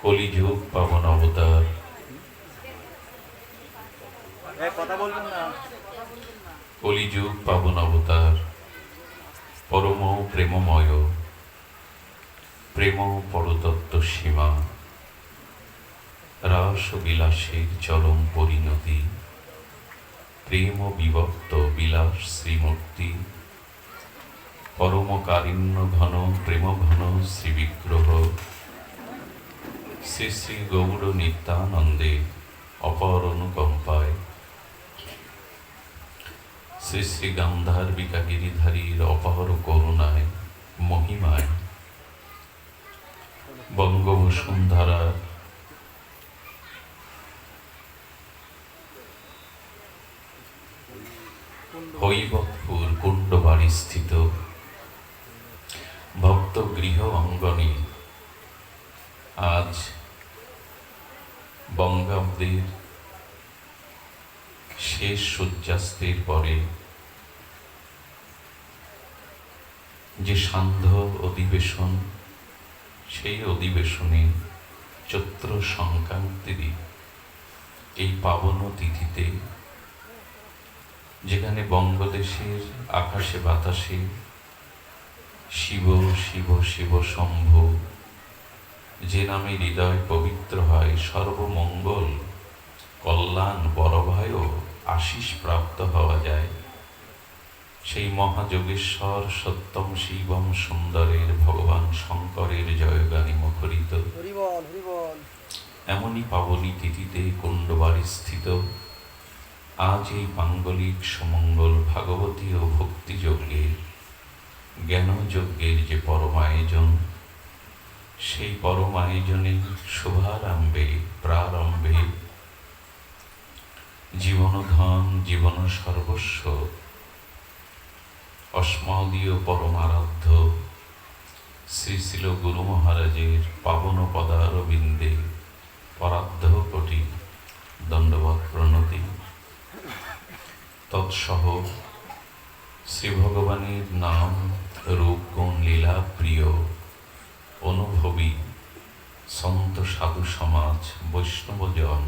কলিযুগ পাবন অবতার, কলিযুগ পাবন অবতার, পরম প্রেমময়, প্রেম পরতত্ত্ব সীমা, রাস বিলাসের চরম পরিণতি, প্রেম বিভক্ত বিলাস শ্রীমূর্তি, পরম কারিণ্য ঘন প্রেম ঘন শ্রীবিগ্রহ, শ্রী শ্রী গৌর নিত্যানন্দে অপর অনুকম্পায়, শ্রী শ্রী গান্ধার্বিকা গিরিধারীর অপর করুণায় মহিমায়, বঙ্গবসুন্ধরা হৈবতপুর কুণ্ডবাড়ি স্থিত ভক্ত গৃহ অঙ্গনে আজ বঙ্গাব্দের শেষ সূর্যাস্তের পরে যে সান্ধ্য অধিবেশন, সেই অধিবেশনে চৈত্র সংক্রান্তির এই পাবন তিথিতে, যেখানে বঙ্গদেশের আকাশে বাতাসে শিব শিব শিব শম্ভু যে নামে হৃদয় পবিত্র হয়, সর্বমঙ্গল কল্যাণ বড়ভায় আশিস প্রাপ্ত হওয়া যায়, সেই মহাযোগেশ্বর সত্যম শিবম সুন্দরের ভগবান শঙ্করের জয়গানে মুখরিত এমনই পাবনী তিথিতে কুণ্ডবাড়ি স্থিত আজ এই মাঙ্গলিক সুমঙ্গল ভাগবতী ও ভক্তিযজ্ঞের জ্ঞানযজ্ঞের যে পরম আয়োজন, সেই পরম আয়োজনে শুভারম্ভে প্রারম্ভে জীবনধন জীবন সর্বস্ব অস্মদীয় পরমারাধ্য শ্রী শিল গুরু মহারাজের পাবন পদারবিন্দে পরার্ধ কোটি দণ্ডবৎ প্রণতি। তৎসহ শ্রী ভগবানের নাম রূপ গুণ লীলা প্রিয় অনুভবী সন্ত সাধু সমাজ, বৈষ্ণবজন,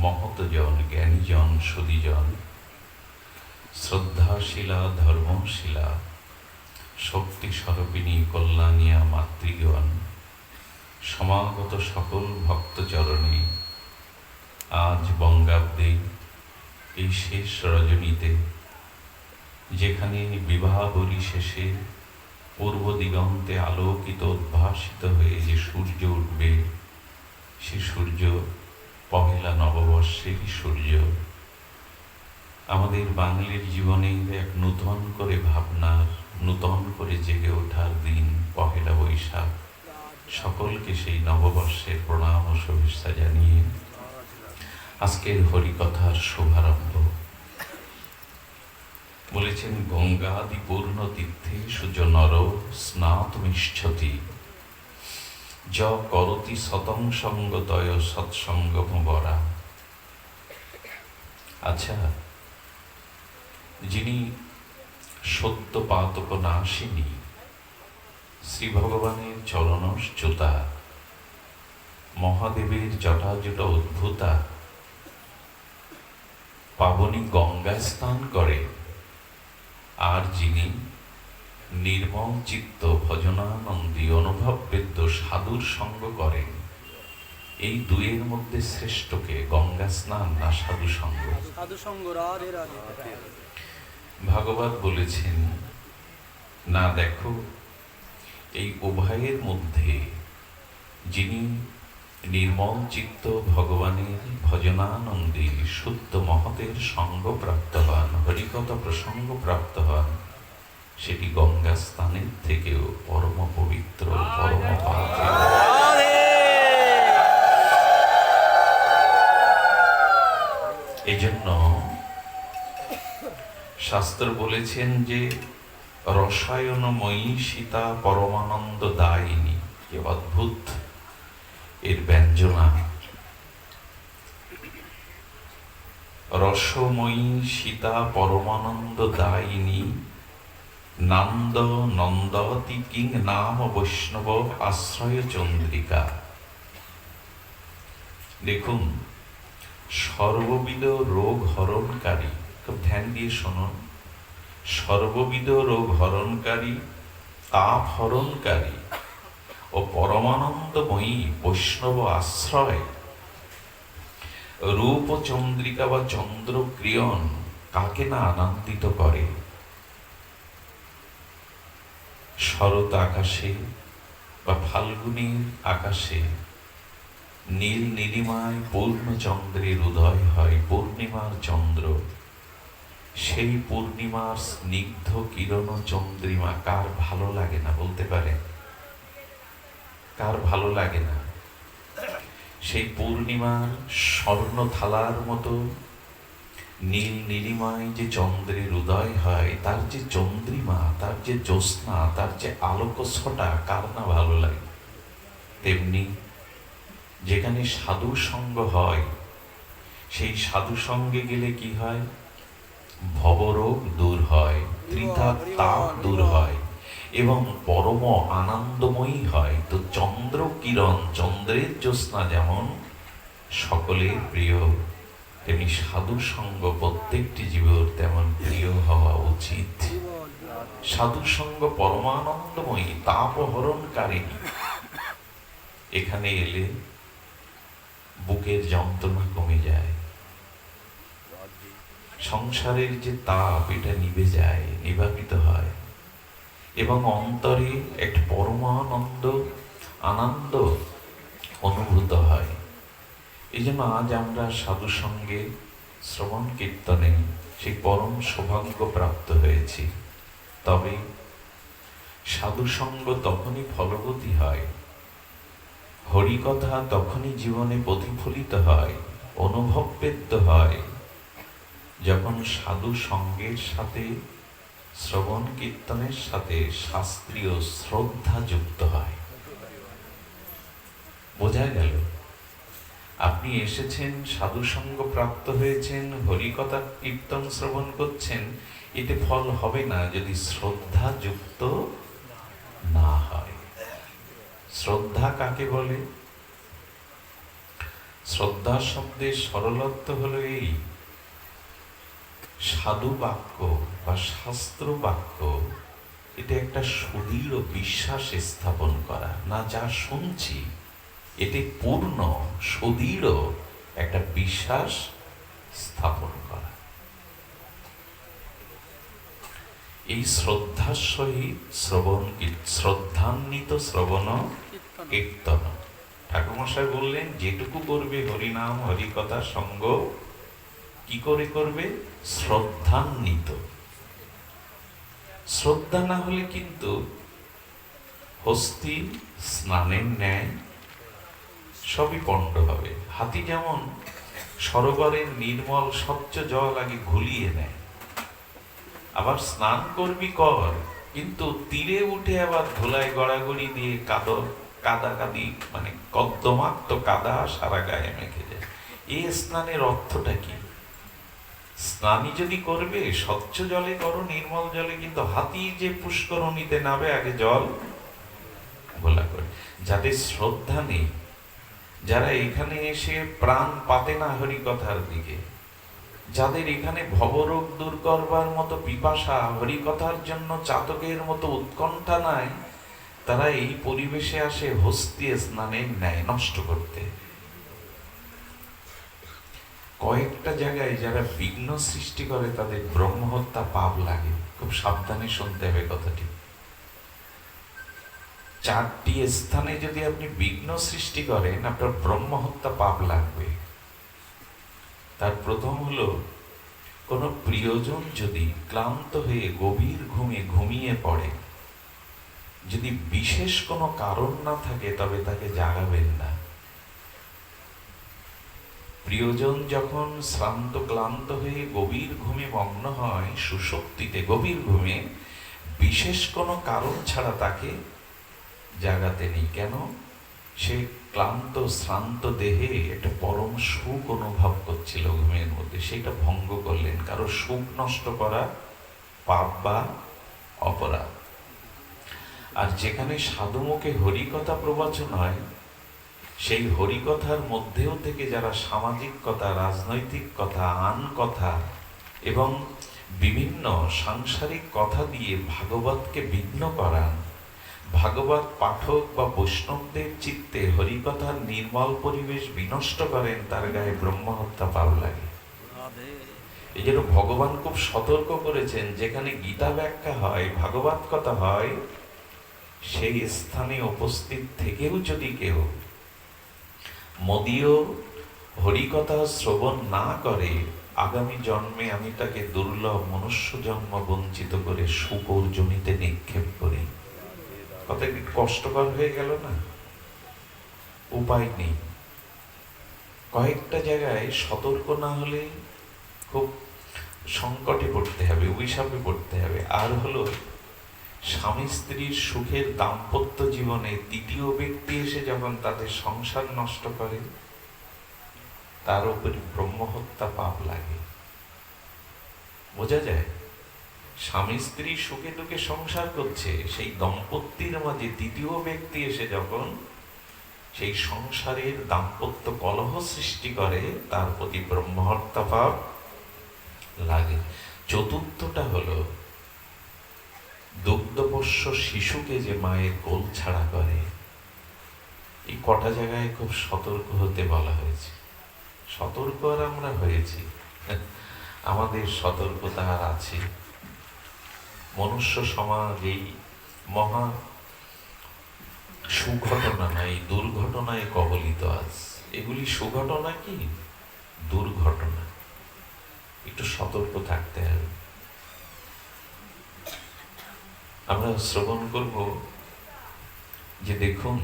মহতজন, জ্ঞানীজন, সুদীজন, শ্রদ্ধাশীলা ধর্মশীলা শক্তি স্বরূপিণী কল্যাণিয়া মাতৃগণ, সমাগত সকল ভক্তচরণে আজ বঙ্গাব্দে এই শেষ রজনীতে, যেখানে বিবাহাবলী শেষে পূর্ব দিগন্তে আলোকিত উদ্ভাসিত হয়ে যে সূর্য উঠবে, সে সূর্য পহেলা নববর্ষেরই সূর্য, আমাদের বাঙালির জীবনের এক নূতন করে ভাবনার, নূতন করে জেগে ওঠার দিন পহেলা বৈশাখ। সকলকে সেই নববর্ষের প্রণাম ও শুভেচ্ছা জানিয়ে আজকের হরিকথার শুভারম্ভ। বলেছেন, গঙ্গাদি পূর্ণ তীর্থে সূর্য নর স্নাতমিষ্ঠতি য করতি শতং সঙ্গতয় সৎসঙ্গম বরা। আচ্ছা, যিনি সত্য পাতক নাশিনী শ্রী ভগবানের চরণচ্যুতা, মহাদেবের জটাজুট উদ্ভূতা, পাবনী গঙ্গা স্নান করে, আর যিনি নির্মল চিত্ত ভজনানন্দী অনুভববেদ্য সাধুর সঙ্গ করেন, এই দুয়ের মধ্যে শ্রেষ্ঠকে গঙ্গা স্নান না সাধু সঙ্গ? ভাগবত বলেছেন, না দেখো, এই উভয়ের মধ্যে যিনি নির্মল চিত্ত ভগবানের ভজনানন্দী শুদ্ধ মহতের সঙ্গ প্রাপ্ত হন, হরিকথা প্রসঙ্গ প্রাপ্ত হন, সেটি গঙ্গা স্থানের থেকেও পরম পবিত্র, পরম পাবন। এজন্য শাস্ত্র বলেছেন যে রসায়নময়ী সীতা পরমানন্দ দায়িনী। কি অদ্ভুত এর ব্যঞ্জনা! রসময়ী সীতা পরমানন্দ দায়িনী নন্দ নন্দতি কিং নাম বৈষ্ণব আশ্রয় চন্দ্রিকা। দেখুন, সর্ববিধ রোগ হরণকারী, খুব ধ্যান দিয়ে শুনুন, সর্ববিধ রোগ হরণকারী, তাপ হরণকারী ও পরমানন্দময়ী বৈষ্ণব আশ্রয় রূপ চন্দ্রিকা বা চন্দ্র ক্রিয়ন কাকে না আনন্দিত করে। শরৎ আকাশে বা ফাল্গুনের আকাশে নীল নীলিমায় পূর্ণচন্দ্রের উদয় হয়, পূর্ণিমার চন্দ্র। সেই পূর্ণিমার স্নিগ্ধ কিরণ চন্দ্রিমা কার ভালো লাগে না বলতে পারেন? কার ভালো লাগে না? সেই পূর্ণিমার স্বর্ণ থালার মতো নীল নীলিমায় যে চন্দ্রের উদয় হয়, তার যে চন্দ্রিমা, তার যে জ্যোৎস্না, তার যে আলোকছটা কার না ভালো লাগে? তেমনি যেখানে সাধু সঙ্গ হয়, সেই সাধু সঙ্গে গেলে কি হয়? ভবরোগ দূর হয়, ত্রিতাপ তাপ দূর হয় এবং পরম আনন্দময়ী হয়। তো চন্দ্র কিরণ, চন্দ্রের জ্যোৎস্না যেমন সকলের প্রিয়, তেমনি সাধু সঙ্গ প্রত্যেকটি জীবের তেমন প্রিয় হওয়া উচিত। সাধু সঙ্গ পরমানন্দময়ী, তাপহরণকারিণী। এখানে এলে বুকের যন্ত্রণা কমে যায়, সংসারের যে তাপ এটা নিভে যায়, নিবাপিত হয় এবং অন্তরে একটা পরমানন্দ আনন্দ অনুভূত হয়। এই জন্য আজ আমরা সাধু সঙ্গে শ্রবণ কীর্তনে সেই পরম সৌভাগ্য প্রাপ্ত হয়েছি। তবে সাধু সঙ্গ তখনই ফলবতী হয়, হরিকথা তখনই জীবনে প্রতিফলিত হয়, অনুভববেদ্য হয়, যখন সাধু সঙ্গের সাথে, শ্রবণ কীর্তনের সাথে শাস্ত্রীয় শ্রদ্ধা যুক্ত হয়। বোঝা গেল? আপনি এসেছেন, সাধু সঙ্গ প্রাপ্ত হয়েছেন, হরিকথা কীর্তন শ্রবণ করছেন, এতে ফল হবে না যদি শ্রদ্ধা যুক্ত না হয়। শ্রদ্ধা কাকে বলে? শ্রদ্ধা শব্দের সরলত্ব হলো এই, সাধু বাক্য বা শাস্ত্র বাক্য এটা একটা সুদৃঢ় বিশ্বাস স্থাপন করা, না যা শুনছি এতে পূর্ণ সুদৃঢ় একটা বিশ্বাস স্থাপন করা। এই শ্রদ্ধার সহিত শ্রদ্ধান্বিত শ্রবণ কীর্তন। ঠাকুরমশাই বললেন, যেটুকু করবে হরিনাম হরিকথা সঙ্গ কি করে করবে? শ্রদ্ধান্বিত। শ্রদ্ধা না হলে কিন্তু হস্তি স্নানের ন্যায় সবই পণ্ড হবে। হাতি যেমন সরোবরের নির্মল স্বচ্ছ জল আগে ঘুলিয়ে নেয়, আবার স্নান করবি কর, কিন্তু তীরে উঠে আবার ধুলায় গড়াগড়ি দিয়ে কাদাকাদি মানে কদ্দমাক্ত কাদা সারা গায়ে মেখে যায়। এই স্নানের অর্থটা কি? স্নানই যদি করবে স্বচ্ছ জলে করো, নির্মল জলে, কিন্তু হাতি যে পুষ্করণীতে নামে আগে জল ঘোলা করে। যাদের শ্রদ্ধা নেই, যারা এখানে এসে প্রাণ পাতে না হরিকথার দিকে, যাদের এখানে ভবরোগ দূর করবার মতো পিপাসা, হরিকথার জন্য চাতকের মতো উৎকণ্ঠা নাই, তারা এই পরিবেশে আসে হস্তি স্নানের ন্যায় নষ্ট করতে। কয়েকটা জায়গায় যারা বিঘ্ন সৃষ্টি করে তাদের ব্রহ্মহত্যা পাপ লাগে। খুব সাবধানে শুনতে হবে কথাটি। 4টি স্থানে যদি আপনি বিঘ্ন সৃষ্টি করেন, আপনার ব্রহ্মহত্যা পাপ লাগবে। তার প্রথম হলো, কোন প্রিয়জন যদি ক্লান্ত হয়ে গভীর ঘুমে ঘুমিয়ে পড়ে, যদি বিশেষ কোনো কারণ না থাকে তবে তাকে জাগাবেন না। প্রিয়জন যখন শ্রান্ত ক্লান্ত হয়ে গভীর ঘুমে মগ্ন হয়, সুষুপ্তিতে গভীর ঘুমে, বিশেষ কোনো কারণ ছাড়া তাকে জাগাতে নেই। কেন? সে ক্লান্ত শ্রান্ত দেহে একটা পরম সুখ অনুভব করছিল ঘুমের মধ্যে, সেটা ভঙ্গ করলেন। কারো সুখ নষ্ট করা পাপ বা অপরাধ। আর যেখানে সাধুমুখে হরিকথা প্রবচন হয়, সেই হরিকথার মধ্যেও থেকে যারা সামাজিক কথা, রাজনৈতিক কথা, আন কথা এবং বিভিন্ন সাংসারিক কথা দিয়ে ভাগবতকে বিঘ্ন করান, ভাগবত পাঠক বা বৈষ্ণবদের চিত্তে হরিকথার নির্মল পরিবেশ বিনষ্ট করেন, তার গায়ে ব্রহ্মহত্যা পাপ লাগে। এই জন্য ভগবান খুব সতর্ক করেছেন, যেখানে গীতা ব্যাখ্যা হয়, ভাগবত কথা হয়, সেই স্থানে উপস্থিত থেকেও যদি কেউ মদীয় হরিকথা শ্রবণ না করে, আগামী জন্মে আমি তাকে দুর্লভ মনুষ্য জন্ম বঞ্চিত করে শূকর জমিতে নিক্ষেপ করি। কথা কি কষ্টকর হয়ে গেল না? উপায় নেই। কয়েকটা জায়গায় সতর্ক না হলে খুব সংকটে পড়তে হবে, অভিশাপে পড়তে হবে। আর হলো, স্বামী স্ত্রীর সুখের দাম্পত্য জীবনে তৃতীয় ব্যক্তি এসে যখন তাদের সংসার নষ্ট করে, তার উপরে ব্রহ্মহত্যা পাপ লাগে। বোঝা যায়? স্বামী স্ত্রী সুখে দুঃখে সংসার করছে, সেই দম্পতির মাঝে তৃতীয় ব্যক্তি এসে যখন সেই সংসারের দাম্পত্য কলহ সৃষ্টি করে, তার প্রতি ব্রহ্মহত্যা পাপ লাগে। চতুর্থটা হলো, দুগ্ধপোষ্য শিশুকে যে মায়ের কোল ছাড়া করে। এই কটা জায়গায় খুব সতর্ক হতে বলা হয়েছে। সতর্ক আর আমরা হয়েছি, আমাদের সতর্কতা আর আছে। মনুষ্য সমাজ এই মহা সুঘটনা না, এই দুর্ঘটনায় কবলিত আজ। এগুলি সুঘটনা কি দুর্ঘটনা, একটু সতর্ক থাকতে হবে। আমরা শ্রবণ করব যে, দেখুন,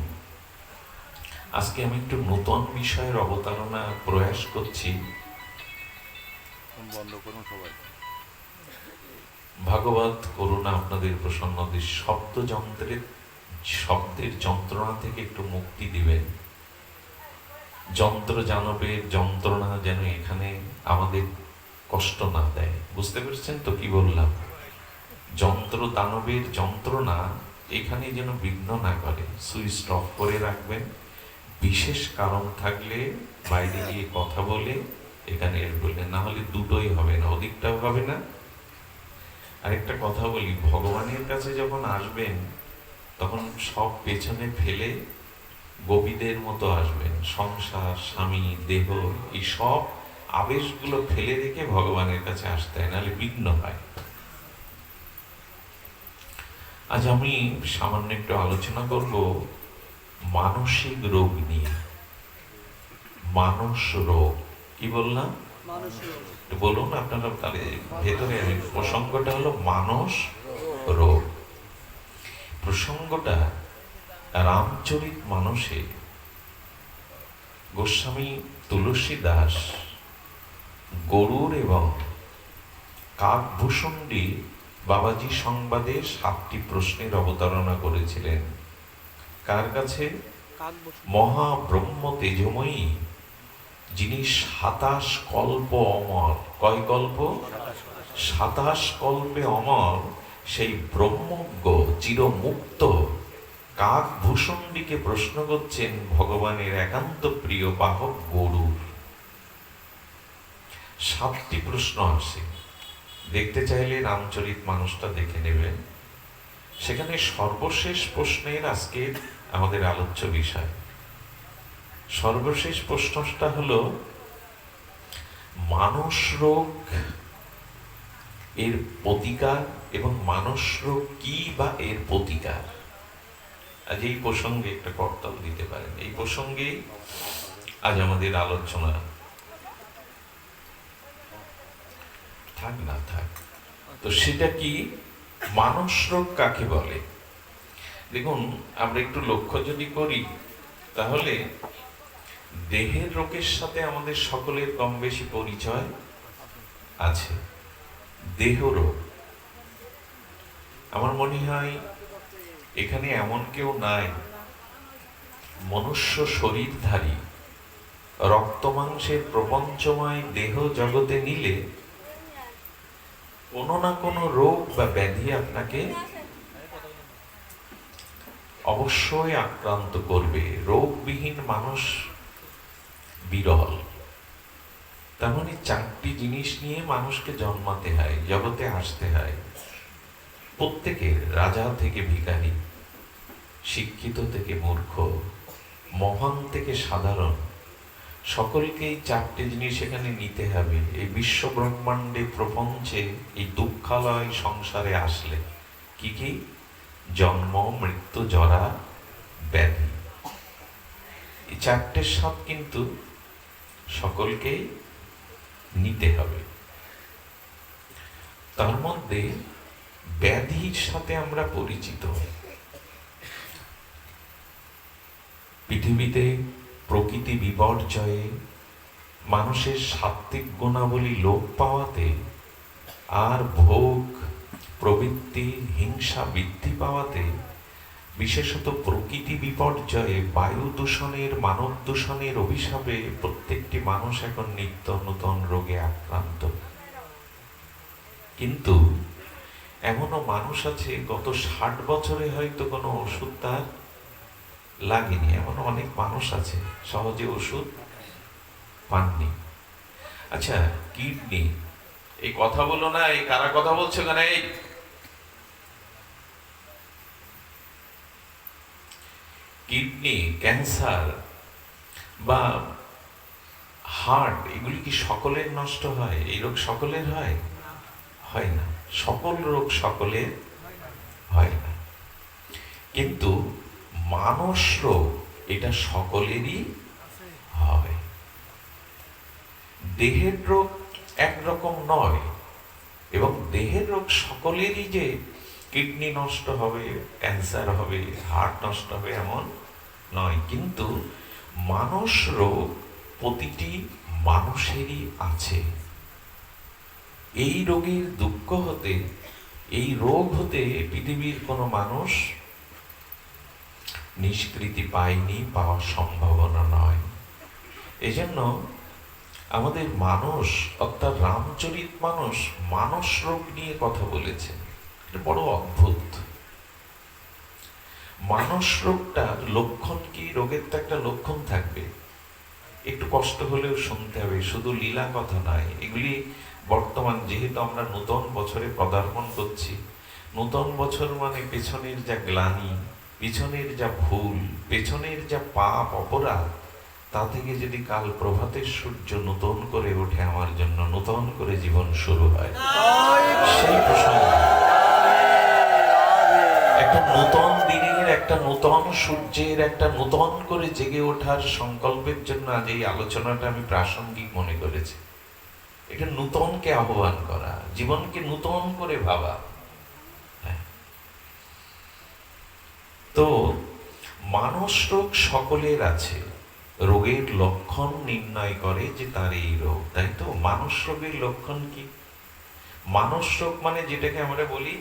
আজকে আমি একটু নতুন বিষয়ের অবতারণা প্রয়াস করছি। ভাগবত করুণা আপনাদের প্রসন্নদের শব্দের যন্ত্রণা থেকে একটু মুক্তি দিবেন। যন্ত্র জানবের যন্ত্রণা যেন এখানে আমাদের কষ্ট না দেয়। বুঝতে পেরেছেন তো কি বললাম? যন্ত্র দানবের যন্ত্রণা এখানে যেন বিঘ্ন না করে। সুইচ অফ করে রাখবেন। বিশেষ কারণ থাকলে বাইরে গিয়ে কথা বলে এখানে বললেন, না হলে দুটোই হবে না, ওদিকটাও হবে না। আরেকটা কথা বলি, ভগবানের কাছে যখন আসবেন তখন সব পেছনে ফেলে গোপীদের মতো আসবেন। সংসার, স্বামী, দেহ, এই সব আবেশগুলো ফেলে রেখে ভগবানের কাছে আসতে হয়, নাহলে বিঘ্ন হয়। আজ আমি সামান্য একটু আলোচনা করব মানসিক রোগ নিয়ে। মানস রোগ কি বললাম? বলুন আপনারা, তাহলে ভেতরে প্রসঙ্গটা হলো মানস রোগ। প্রসঙ্গটা রামচরিত মানসে গোস্বামী তুলসী দাস গরুর এবং কাকভূষণ্ডী বাবাজি সংবাদে 7টি প্রশ্নের অবতারণা করেছিলেন। কার কাছে? মহাব্রহ্ম তেজময়ী, যিনি 27 কল্প অমর। কয় কল্প? 27 কল্পে অমর সেই ব্রহ্মজ্ঞ চিরমুক্ত কাকভূষণ্ডীকে প্রশ্ন করছেন ভগবানের একান্ত প্রিয় বাহক গরুর। 7টি প্রশ্ন আসে। দেখতে চাইলে রামচরিত মানুষটা দেখে নেবেন। সেখানে সর্বশেষ প্রশ্নের আজকে আমাদের আলোচ্য বিষয়। সর্বশেষ প্রশ্নটা হলো মানস রোগ এর প্রতিকার এবং মানস রোগ কি বা এর প্রতিকার। আজ এই প্রসঙ্গে একটা কর্তব্য দিতে পারেন। এই প্রসঙ্গে আজ আমাদের আলোচনা। থাক না থাক, তো সেটা কি? মানস রোগ কাকে বলে? দেখুন, আমরা একটু লক্ষ্য যদি করি তাহলে দেহের রোগের সাথে আমাদের সকলের কম বেশি পরিচয় আছে। দেহ রোগ, আমার মনে হয় এখানে এমন কেউ নাই মনুষ্য শরীরধারী রক্ত মাংসের প্রপঞ্চময় দেহ জগতে নিলে কোনো না কোনো রোগ বা ব্যাধি আপনাকে অবশ্যই আক্রান্ত করবে। রোগবিহীন মানুষ বিরল। তার মানে চারটি জিনিস নিয়ে মানুষকে জন্মাতে হয়, জগতে আসতে হয়। প্রত্যেকের, রাজা থেকে ভিখারি, শিক্ষিত থেকে মূর্খ, মহান থেকে সাধারণ, সকলকেই চারটি জিনিস এখানে নিতে হবে। এই বিশ্ব ব্রহ্মাণ্ডে, প্রপঞ্চে, এই দুঃখালয় সংসারে আসলে কি কি? জন্ম, মৃত্যু, জরা, ব্যাধি। এই চারটের স্বাদ কিন্তু সকলকেই নিতে হবে। তার মধ্যে ব্যাধির সাথে আমরা পরিচিত। পৃথিবীতে প্রকৃতি বিপর্যয়ে, মানুষের সাত্ত্বিক গুণাবলী লোপ পাওয়াতে, আর ভোগ প্রবৃত্তি, হিংসা বৃদ্ধি পাওয়াতে, বিশেষত প্রকৃতি বিপর্যয়ে, বায়ু দূষণের, মানব দূষণের অভিশাপে প্রত্যেকটি মানুষ এখন নিত্য নূতন রোগে আক্রান্ত। কিন্তু এমনও মানুষ আছে গত 60 বছরে হয়তো কোনো ওষুধ তার লাগেনি। এমন অনেক মানুষ আছে সহজে ওষুধ পাননি। আচ্ছা, কিডনি, এই কথা বলো না, এই কারা কথা বলছে কেন? এই কিডনি, ক্যান্সার বা হার্ট, এগুলি কি সকলের নষ্ট হয়? এই রোগ সকলের হয়? হয় না। সকল রোগ সকলের হয় না। কিন্তু মানস রোগ, এটা সকলেরই হয়। দেহের রোগ একরকম নয়, এবং দেহের রোগ সকলেরই যে কিডনি নষ্ট হবে, ক্যান্সার হবে, হার্ট নষ্ট হবে এমন নয়। কিন্তু মানস রোগ প্রতিটি মানুষেরই আছে। এই রোগের দুঃখ হতে, এই রোগ হতে পৃথিবীর কোনো মানুষ নিষ্কৃতি পায়নি, পাওয়ার সম্ভাবনা নয়। এজন্য আমাদের মানুষ, অর্থাৎ রামচরিত মানুষ, মানস রোগ নিয়ে কথা বলেছেন। এটা বড় অদ্ভুত। মানস রোগটার লক্ষণ কি? রোগের তো একটা লক্ষণ থাকবে, একটু কষ্ট হলেও শুনতে হবে, শুধু লীলা কথা নয়। এগুলি বর্তমান, যেহেতু আমরা নূতন বছরে পদার্পণ করছি, নূতন বছর মানে পেছনের যা গ্লানি, পেছনের যা ভুল, পেছনের যা পাপ অপরাধ, তা থেকে যদি কাল প্রভাতের সূর্য নূতন করে ওঠে, আমার জন্য নূতন করে জীবন শুরু হয়, সেই প্রসঙ্গে একটা নূতন দিনের, একটা নূতন সূর্যের, একটা নূতন করে জেগে ওঠার সংকল্পের জন্য আজ এই আলোচনাটা আমি প্রাসঙ্গিক মনে করেছি। এটা নূতনকে আহ্বান করা, জীবনকে নূতন করে ভাবা। তো মানস রোগ সকলের আছে। রোগের লক্ষণ নির্ণয় করে যে তার এই রোগ, তাই তো? মানস রোগের লক্ষণ কি? মানস রোগ মানে যেটাকে আমরা বলি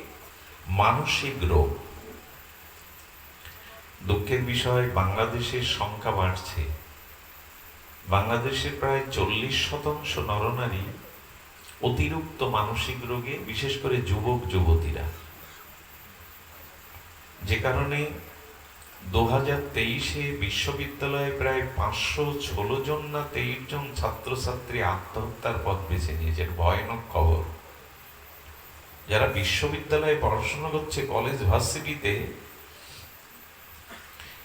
মানসিক রোগ। দুঃখের বিষয়, বাংলাদেশের সংখ্যা বাড়ছে। বাংলাদেশের প্রায় 40% নরনারী অতিরিক্ত মানসিক রোগে, বিশেষ করে যুবক যুবতীরা। যে কারণে 2023-এ বিশ্ববিদ্যালয়ে প্রায় 516 জন না 23 জন ছাত্রছাত্রী আত্মহত্যার পথ বেছে নিয়েছে। ভয়ানক খবর। যারা বিশ্ববিদ্যালয়ে পড়াশোনা করছে, কলেজ ভার্সিটিতে,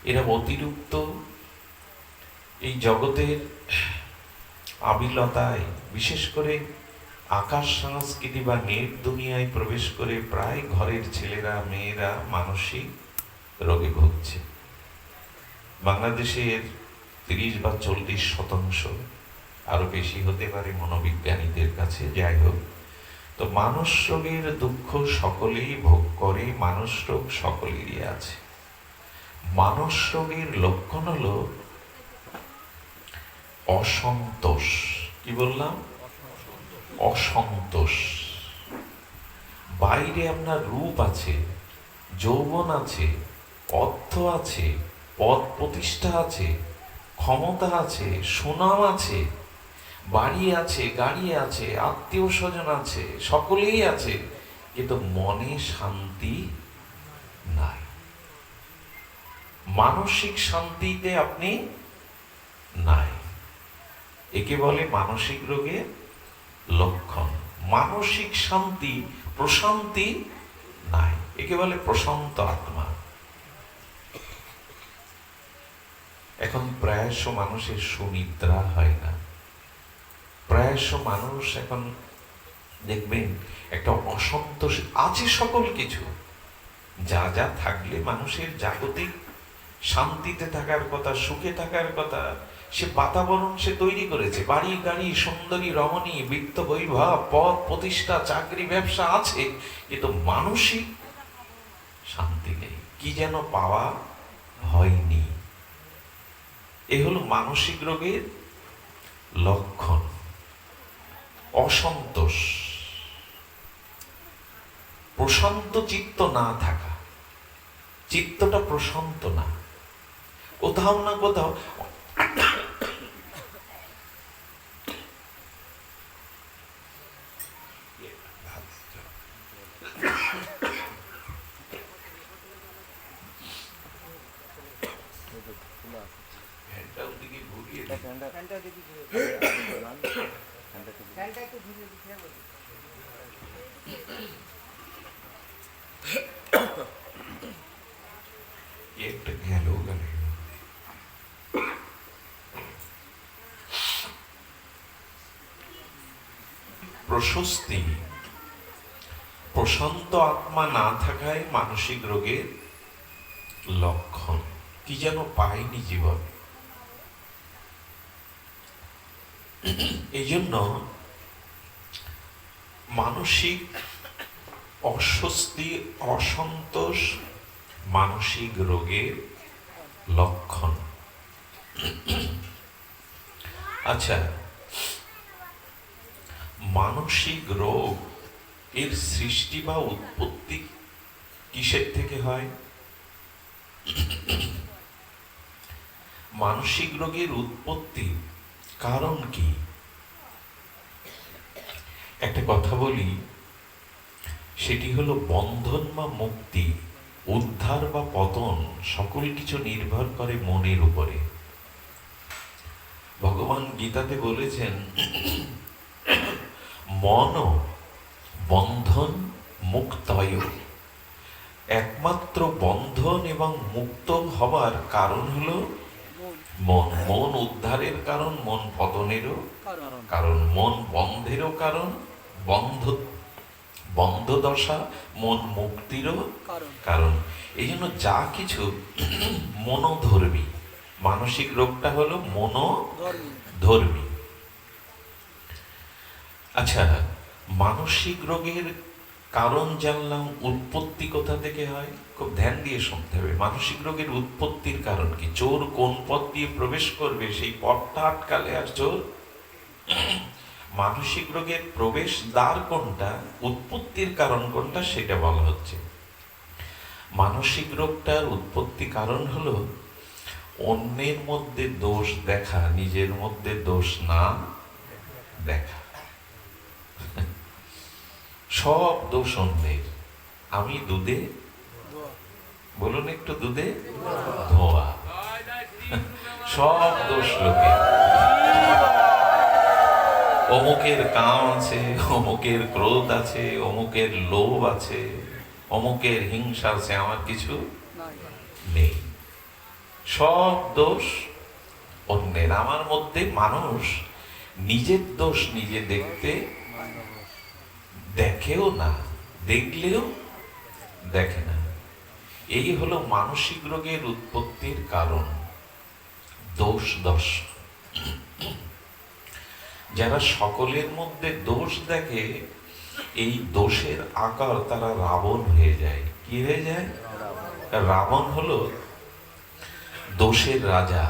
এরা অতিরিক্ত এই জগতের আবিলতায়, বিশেষ করে আকাশ সংস্কৃতি বা নেট দুনিয়ায় প্রবেশ করে প্রায় ঘরের ছেলেরা মেয়েরা মানসিক রোগে ভুগছে। বাংলাদেশের 30 বা 40%, আরো বেশি হতে পারে মনোবিজ্ঞানীদের কাছে। যাই হোক, তো মানস রোগের দুঃখ সকলেই ভোগ করে, মানস রোগ সকলেরই আছে। মানস রোগের লক্ষণ হলো অসন্তোষ। কি বললাম? অসন্তোষ। বাইরে আপনার রূপ আছে, যৌবন আছে, অর্থ আছে, পদ প্রতিষ্ঠা আছে, ক্ষমতা আছে, সুনাম আছে, বাড়ি আছে, গাড়ি আছে, আত্মীয় স্বজন আছে, সকলেই আছে, কিন্তু মনে শান্তি নাই। মানসিক শান্তিতে আপনি নাই, একে বলে মানসিক রোগের লক্ষণ। মানসিক শান্তি, প্রশান্তি নাই, একে বলে প্রশান্ত আত্মা। এখন প্রায়শ মানুষের সুনিদ্রা হয় না, প্রায়শ মানুষ এখন দেখবেন একটা অসন্তোষ আছে। সকল কিছু যা যা থাকলে মানুষের জাগতিক শান্তিতে থাকার কথা, সুখে থাকার কথা, সে বাতাবরণ সে তৈরি করেছে। বাড়ি গাড়ি, সুন্দরী রমণী, বিত্ত বৈভব, পদ প্রতিষ্ঠা, চাকরি ব্যবসা আছে, কিন্তু মানসিক শান্তি নেই, কি যেন পাওয়া হয়নি। এ হলো মানসিক রোগের লক্ষণ। অসন্তোষ, প্রশান্ত চিত্ত না থাকা, চিত্তটা প্রশান্ত না, কোথাও না কোথাও একটা গেল গানের মধ্যে। প্রশস্তি, প্রশান্ত আত্মা না থাকায় মানসিক রোগের লক্ষণ। কি যেন পায়নি জীবন। এই জন্য মানসিক অস্বস্তি, অসন্তোষ মানসিক রোগের লক্ষণ। আচ্ছা, মানসিক রোগ এর সৃষ্টি বা উৎপত্তি কিসের থেকে হয়? মানসিক রোগের উৎপত্তি কারণ কি? একটা কথা বলি, সেটি হলো বন্ধন বা মুক্তি, উদ্ধার বা পতন, সকল কিছু নির্ভর করে মনের উপরে। ভগবান গীতাতে বলেছেন, মন বন্ধন মুক্তয়। একমাত্র বন্ধন এবং মুক্ত হবার কারণ হলো মন। মন উদ্ধারের কারণ, মন পতনেরও কারণ, মন বন্ধেরও কারণ, বন্ধ দশা মন মুক্তিরও কারণ। এই জন্য যা কিছু মনোধর্মী, মানসিক রোগটা হলো মনোধর্মী। আচ্ছা, মানসিক রোগের কারণ জানলাম, উৎপত্তি কোথা থেকে হয়? খুব ধ্যান দিয়ে শুনতে হবে। মানসিক রোগের উৎপত্তির কারণ কি? চোর কোন পথ দিয়ে প্রবেশ করবে, সেই পথটা আটকালে আর চোর। মানসিক রোগের প্রবেশ দ্বার কোনটা, উৎপত্তির কারণ কোনটা, সেটা বলা হচ্ছে। মানসিক রোগটার উৎপত্তি কারণ হলো অন্যের মধ্যে দোষ দেখা, নিজের মধ্যে দোষ না দেখা। সব দোষ অন্যের, আমি দুধে, বলুন একটু, দুধে ধোয়া। সব দোষ লোকে। অমুকের কাম আছে, অমুকের ক্রোধ আছে, অমুকের লোভ আছে, অমুকের হিংসা আছে, আমার কিছু নেই। সব দোষ অন্যের। আমার মধ্যে মানুষ নিজের দোষ নিজে দেখতে দেখেও না, দেখলেও দেখে না। এই হলো মানসিক রোগের উৎপত্তির কারণ, দোষ দর্শন। যারা সকলের মধ্যে দোষ দেখে, এই দোষের আকার তারা রাবণ হয়ে যায়। কি হয়ে যায়? রাবণ হলো দোষের রাজা।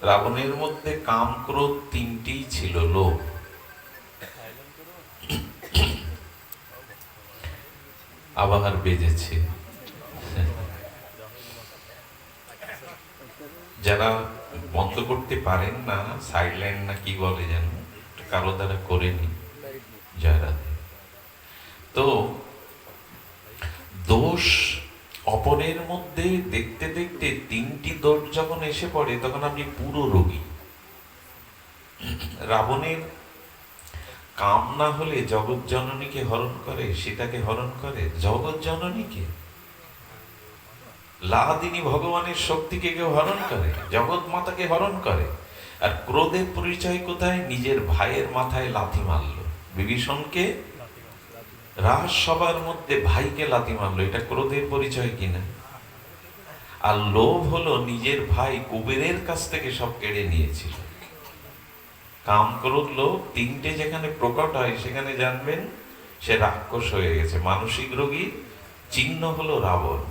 রাবণের মধ্যে কাম, ক্রোধ তিনটি ছিল, লোভ। আবার বেজেছে। যারা বন্ধ করতে পারেন না, সাইডলাইন না কি বলে যেন, কারো দ্বারা করেনি, জয় রাধে। তো দোষ অপরের মধ্যে দেখতে দেখতে 3টি দোষ যখন এসে পড়ে তখন আপনি পুরো রোগী। রাবণের কাম না হলে জগৎ জননীকে হরণ করে, সীতাকে হরণ করে। জগৎ জননীকে, লাদিনী ভগবানের শক্তিকে কেউ হরণ করে? জগৎ মাতাকে হরণ করে। আর ক্রোধের পরিচয় কোথায়? নিজের ভাইয়ের মাথায় লাথি মারলো, বিভীষণকে রাজসভার মধ্যে ভাইকে লাথি মারলো, এটা ক্রোধের পরিচয় কিনা? আর লোভ হলো নিজের ভাই কুবেরের কাছ থেকে সব কেড়ে নিয়েছিল। কাম, ক্রোধ, লোভ 3টে যেখানে প্রকট হয় সেখানে জানবেন সে রাক্ষস হয়ে গেছে। মানসিক রোগীর চিহ্ন হলো রাবণ।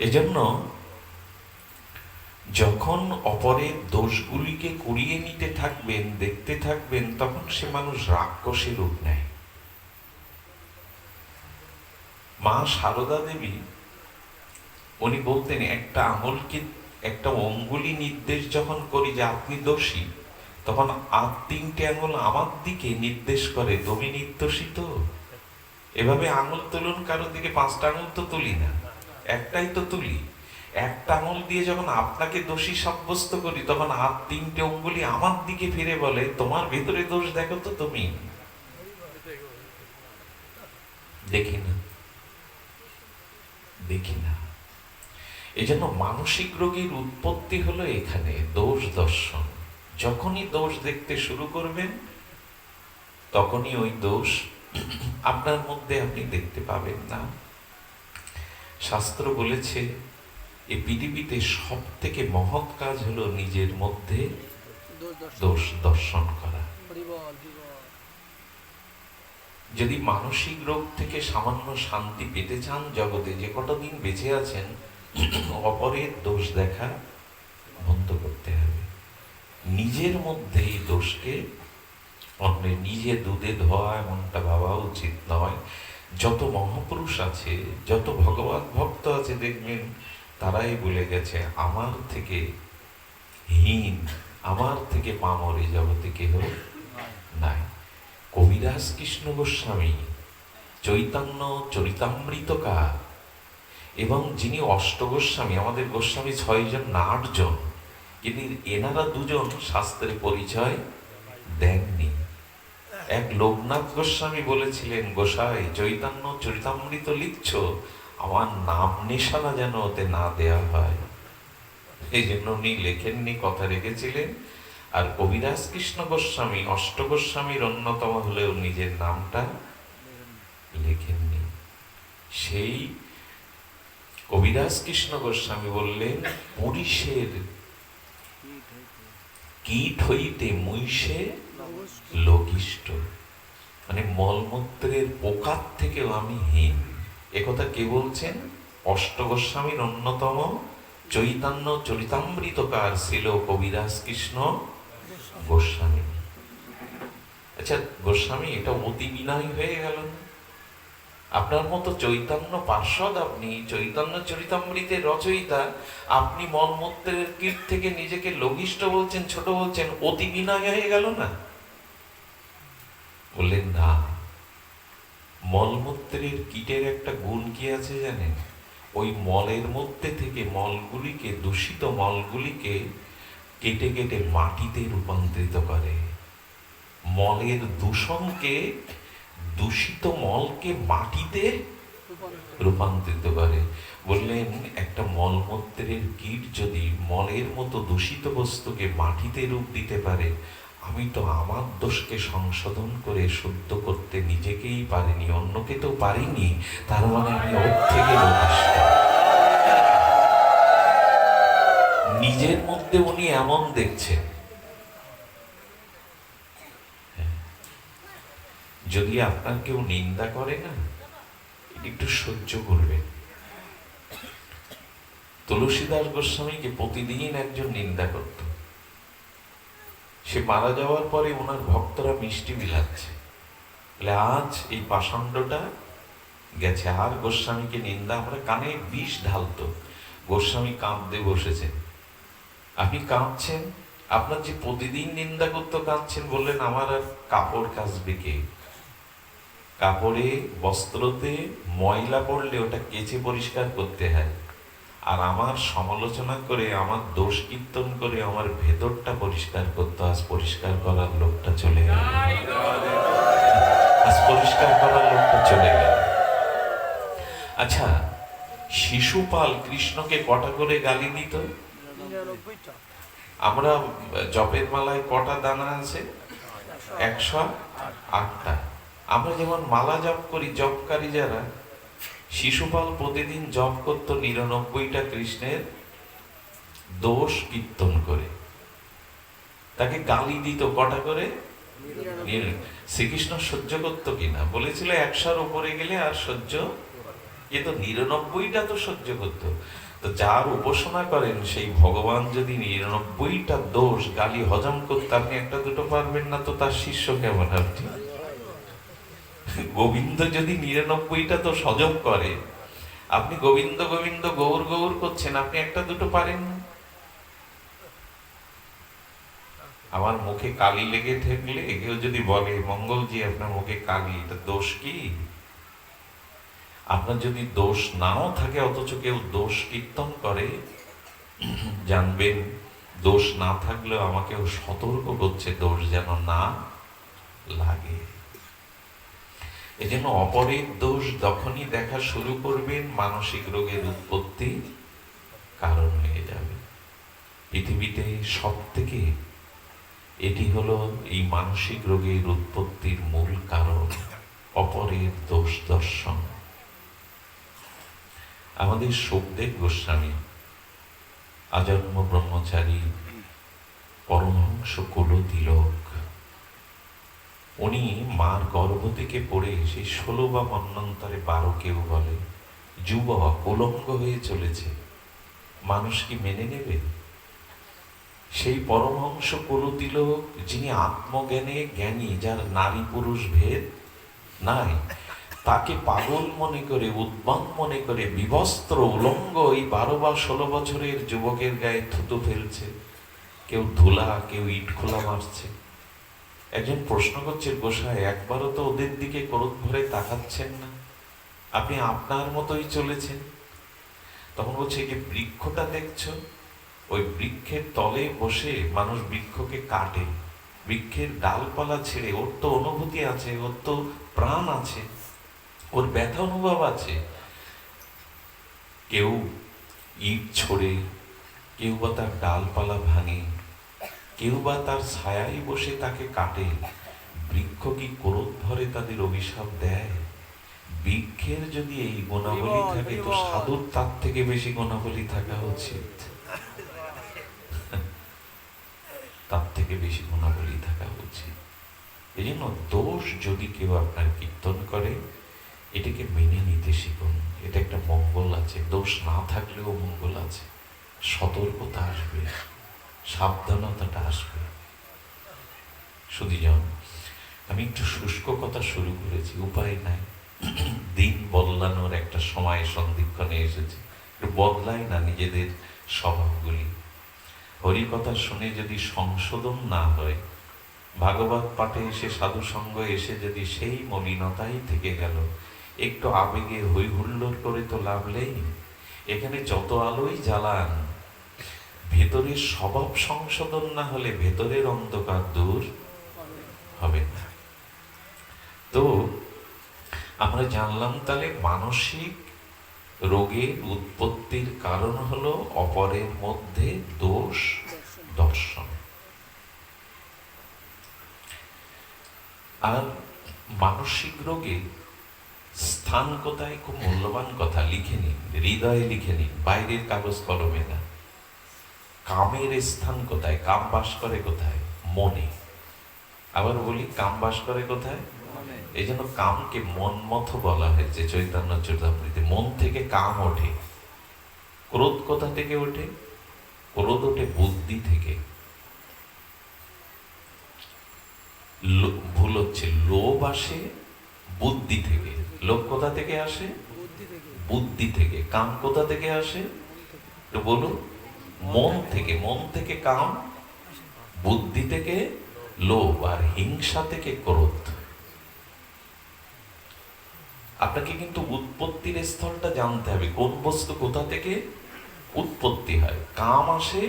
এজন্য যখন অপরের দোষগুলিকে কুড়িয়ে নিতে থাকবেন, দেখতে থাকবেন, তখন সে মানুষ রাক্ষসের রূপ নেয়। মা সারদা দেবী উনি বলতেন, একটা আঙুলকে, একটা অঙ্গুলি নির্দেশ যখন করি যে আপনি দোষী, তখন আর 3টে আঙুল আমার দিকে নির্দেশ করে তুমি নির্দোষিত। এভাবে আঙুল তুলুন, কারোর দিকে 5টা আঙুল তো তুলি না, একটাই তো তুলি। একটা আঙুল দিয়ে যখন আপনাকে দোষী সাব্যস্ত করি, তখন আর 3টে অঙ্গুলি আমার দিকে ফিরে বলে তোমার ভেতরে দোষ দেখো তো তুমি। দেখি না, দেখি না। এই জন্য মানসিক রোগীর উৎপত্তি হলো এখানে, দোষ দর্শন। যখনই দোষ দেখতে শুরু করবেন তখনই ওই দোষ আপনার মধ্যে আপনি দেখতে পাবেন না। শাস্ত্র বলেছে এই পৃথিবীতে সব থেকে মহৎ কাজ হলো নিজের মধ্যে দোষ দর্শন করা। যদি মানসিক রোগ থেকে সামান্য শান্তি পেতে চান, জগতে যে কটা দিন বেঁচে আছেন, অপরের দোষ দেখা বন্ধ করতে হবে। নিজের মধ্যে এই দোষকে অন্যের নিজে দুধে ধোয়া এমনটা ভাবা উচিত নয়। যত মহাপুরুষ আছে, যত ভগবত ভক্ত আছে, দেখবেন তারাই বলে গেছে আমার থেকে হীন, আমার থেকে পামরে জগতে কেহ নাই। কবিরাজ কৃষ্ণ গোস্বামী, চৈতন্য চরিতামৃতকার, এবং যিনি অষ্টগোস্বামী, আমাদের গোস্বামী 6 জন না 8 জন, কিন্তু এনারা 2 জন শাস্ত্রে পরিচয় দেননি। এক লোকনাথ গোস্বামী বলেছিলেন, গোসাই চৈতন্য চরিতামৃত লিখছ, আমার নাম নিশানা যেন ওতে না দেয়া হয়। এই জন্য উনি লেখেননি, কথা রেখেছিলেন। আর কবিরাজ কৃষ্ণ গোস্বামী অষ্টগোস্বামীর অন্যতম হলেও নিজের নামটা লেখেননি। সেই কবিরাজ কৃষ্ণ গোস্বামী বললেন, পুরুষের কীট হইতে মুইসে লঘিষ্ঠ, মানে মলমূত্রের পোকার থেকেও আমি হীন। একথা কে বলছেন? অষ্টগোস্বামীর অন্যতম চৈতন্য চরিতামৃতকার ছিল কবিরাজ কৃষ্ণ গোস্বামী। আচ্ছা গোস্বামী, এটা অতি বিনয় হয়ে গেল না? আপনার মতো চৈতন্য পার্ষদ, আপনি চৈতন্য চরিতামৃতের রচয়িতা, আপনি মলমূত্রের কীট থেকে নিজেকে লঘিষ্ঠ বলছেন, ছোট বলছেন, অতি বিনয় হয়ে গেল না? বললেন না, মলমূত্রের কীটের একটা গুণ কি আছে জানেন? ওই মলের মধ্যে থেকে মলগুলিকে, দূষিত মলগুলিকে কেটে কেটে মাটিতে রূপান্তরিত করে। মলের দূষণকে, দূষিত মলকে মাটিতে রূপান্তরিত করে। বললেন একটা মলমূত্রের কীট যদি মলের মতো দূষিত বস্তুকে মাটিতে রূপ দিতে পারে, আমি তো আমার দোষকে সংশোধন করে শুদ্ধ করতে নিজেকেই পারিনি, অন্যকে তো পারিনি, তার মানে আমি ওর থেকে লঘিষ্ঠ। নিজের মধ্যে উনি এমন দেখছেন। যদি আপনার কেউ নিন্দা করে না, একটু সহ্য করবেন। তুলসীদাস গোস্বামীকে প্রতিদিন একজন নিন্দা করত। সে মারা যাওয়ার পরে ওনার ভক্তরা মিষ্টি বিলাচ্ছে, আজ এই পাষণ্ডটা গেছে, আর গোস্বামীকে নিন্দা, আমরা কানে বিষ ঢালতো। গোস্বামী কাঁদতে বসেছেন। আপনি কাঁদছেন, আপনার যে প্রতিদিন নিন্দা করতো কাঁদছেন, বললেন আমার আর কাপড় কাচবে কে? কাপড়ে বস্ত্রতে ময়লা পড়লে ওটা কেচে পরিষ্কার করতে হয়, আর আমার সমালোচনা করে, আমার দোষ কীর্তন করে আমার ভেতরটা পরিষ্কার করতে। আজ পরিষ্কার করার লোকটা চলে গেল, আজ পরিষ্কার করার লোকটা চলে গেল। আচ্ছা, শিশুপাল কৃষ্ণকে কটা করে গালি দিত? আমরা জপের মালায় কটা দানা আছে? 108টা। আমরা যেমন মালা জপ করি, জপকারী যারা, শিশুপাল প্রতিদিন জপ করত 99টা কৃষ্ণের দোষ কীর্তন করে। তাকে গালি দিত কটা করে? শ্রীকৃষ্ণ সহ্য করত কিনা? বলেছিল 100-র উপরে গেলে আর সহ্য, কিন্তু 99টা তো সহ্য করত। তো যার উপাসনা করেন সেই ভগবান যদি 99টা দোষ গালি হজম করতে, আপনি একটা দুটো পারবেন না, তো তার শিষ্য কেমন আপনি? গোবিন্দ যদি 99টা দোষ হজম করে, আপনি গোবিন্দ গোবিন্দ গৌর গৌর করছেন, আপনি একটা দুটো পারেন না। আমার মুখে কালি লেগে থাকলে কেউ যদি বলে, মঙ্গলজি আপনার মুখে কালি, এটা দোষ কি? আপনার যদি দোষ নাও থাকে অথচ কেউ দোষ কীর্তন করে, জানবেন দোষ না থাকলেও আমাকেও সতর্ক করছে দোষ যেন না লাগে। এজন্য অপরের দোষ যখনই দেখা শুরু করবেন, মানসিক রোগের উৎপত্তি কারণ হয়ে যাবে। পৃথিবীতে সব থেকে এটি হলো এই মানসিক রোগের উৎপত্তির মূল কারণ, অপরের দোষ দর্শন। আমাদের সুখদেব গোস্বামী, আজন্ম ব্রহ্মচারী, পরমহংস কুলতিলক, উনি মার গর্ভ থেকে পড়ে সেই 16 বা মন্বন্তরে 12 কেউ বলে যুবক উলঙ্গ হয়ে চলেছে, মানুষ কি মেনে নেবে? সেই পরমহংস কুলতিলক, যিনি আত্মজ্ঞানে জ্ঞানী, যার নারী পুরুষ ভেদ নাই, তাকে পাগল মনে করে, উদ্বাম মনে করে, বিবস্ত্র উলঙ্গ এই 12 বা 16 বছরের যুবকের গায়ে থুতু ফেলছে, কেউ ধুলা, কেউ ইট খোলা মারছে। একজন প্রশ্ন করছে, গোসাই একবারও তো ওদের দিকে ক্রোধ ভরে তাকাচ্ছেন না, আপনি আপনার মতোই চলেছেন। তখন বলছে, যে বৃক্ষটা দেখছো, ওই বৃক্ষের তলে বসে মানুষ বৃক্ষকে কাটে, বৃক্ষের ডালপালা ছেড়ে, ওর তো অনুভূতি আছে, ওর তো প্রাণ আছে, ওর ব্যথা অনুভব আছে। কেউ ইট ছোড়ে, কেউ বা তার ডালপালা ভাঙে, কেউ বা তার ছায়ায় বসে তাকে কাটে। বৃক্ষ কি ক্রোধ ভরে তাদের অভিশাপ দেয়? বৃক্ষের যদি এই গুণাবলী থাকে, তো সাধুর তার থেকে বেশি গুণাবলী থাকা উচিত, তার থেকে বেশি গুণাবলী থাকা উচিত। এই জন্য দোষ যদি কেউ আপনার কীর্তন করে, এটাকে মেনে নিতে শিখুন। এটা একটা মঙ্গল আছে, দোষ না থাকলেও মঙ্গল আছে। সতর্কতা আসবে, সাবধানতাটা আসবে। শুধুজন, আমি একটু শুষ্ক কথা শুরু করেছি, উপায় নাই, দিন বদলানোর একটা সময় সন্ধিক্ষণে এসেছে। একটু বদলাই না নিজেদের স্বভাবগুলি। হরিকথা শুনে যদি সংশোধন না হয়, ভাগবত পাঠে এসে, সাধু সঙ্গ এসে যদি সেই মলিনতাই থেকে গেল, একটু আবেগে হই হুল্লোড় করে তো লাভ নেই। এখানে যত আলোই জ্বালান, ভেতরের স্বভাব সংশোধন না হলে ভেতরের অন্ধকার দূর হবে না। তো আমরা জানলাম তাহলে মানসিক রোগের উৎপত্তির কারণ হলো অপরের মধ্যে দোষ দর্শন। আর মানসিক রোগে স্থান কোথায়? খুব মূল্যবান কথা, লিখে নিন, হৃদয়ে লিখে নিন, বাইরের কাগজ কলমে না। কামের স্থান কোথায়? কাম বাস করে কোথায়? মনে। আবার বলি, কাম বাস করে কোথায়? এই জন্য কামকে মনমথ বলা হয়েছে চৈতন্য চরিতামৃতে। মন থেকে কাম ওঠে। ক্রোধ কোথা থেকে ওঠে? ক্রোধ ওঠে বুদ্ধি থেকে। ভুল হচ্ছে, লোভ আসে বুদ্ধি থেকে। লোভ কোথা থেকে আসে? বুদ্ধি থেকে। কাম কোথা থেকে আসে? বলুন, মন থেকে। মন থেকে কাম, বুদ্ধি থেকে লোভ, আর হিংসা থেকে ক্রোধ। আপনাকে কিন্তু উৎপত্তির স্থলটা জানতে হবে, কোন বস্তু কোথা থেকে উৎপত্তি হয়। কাম আসে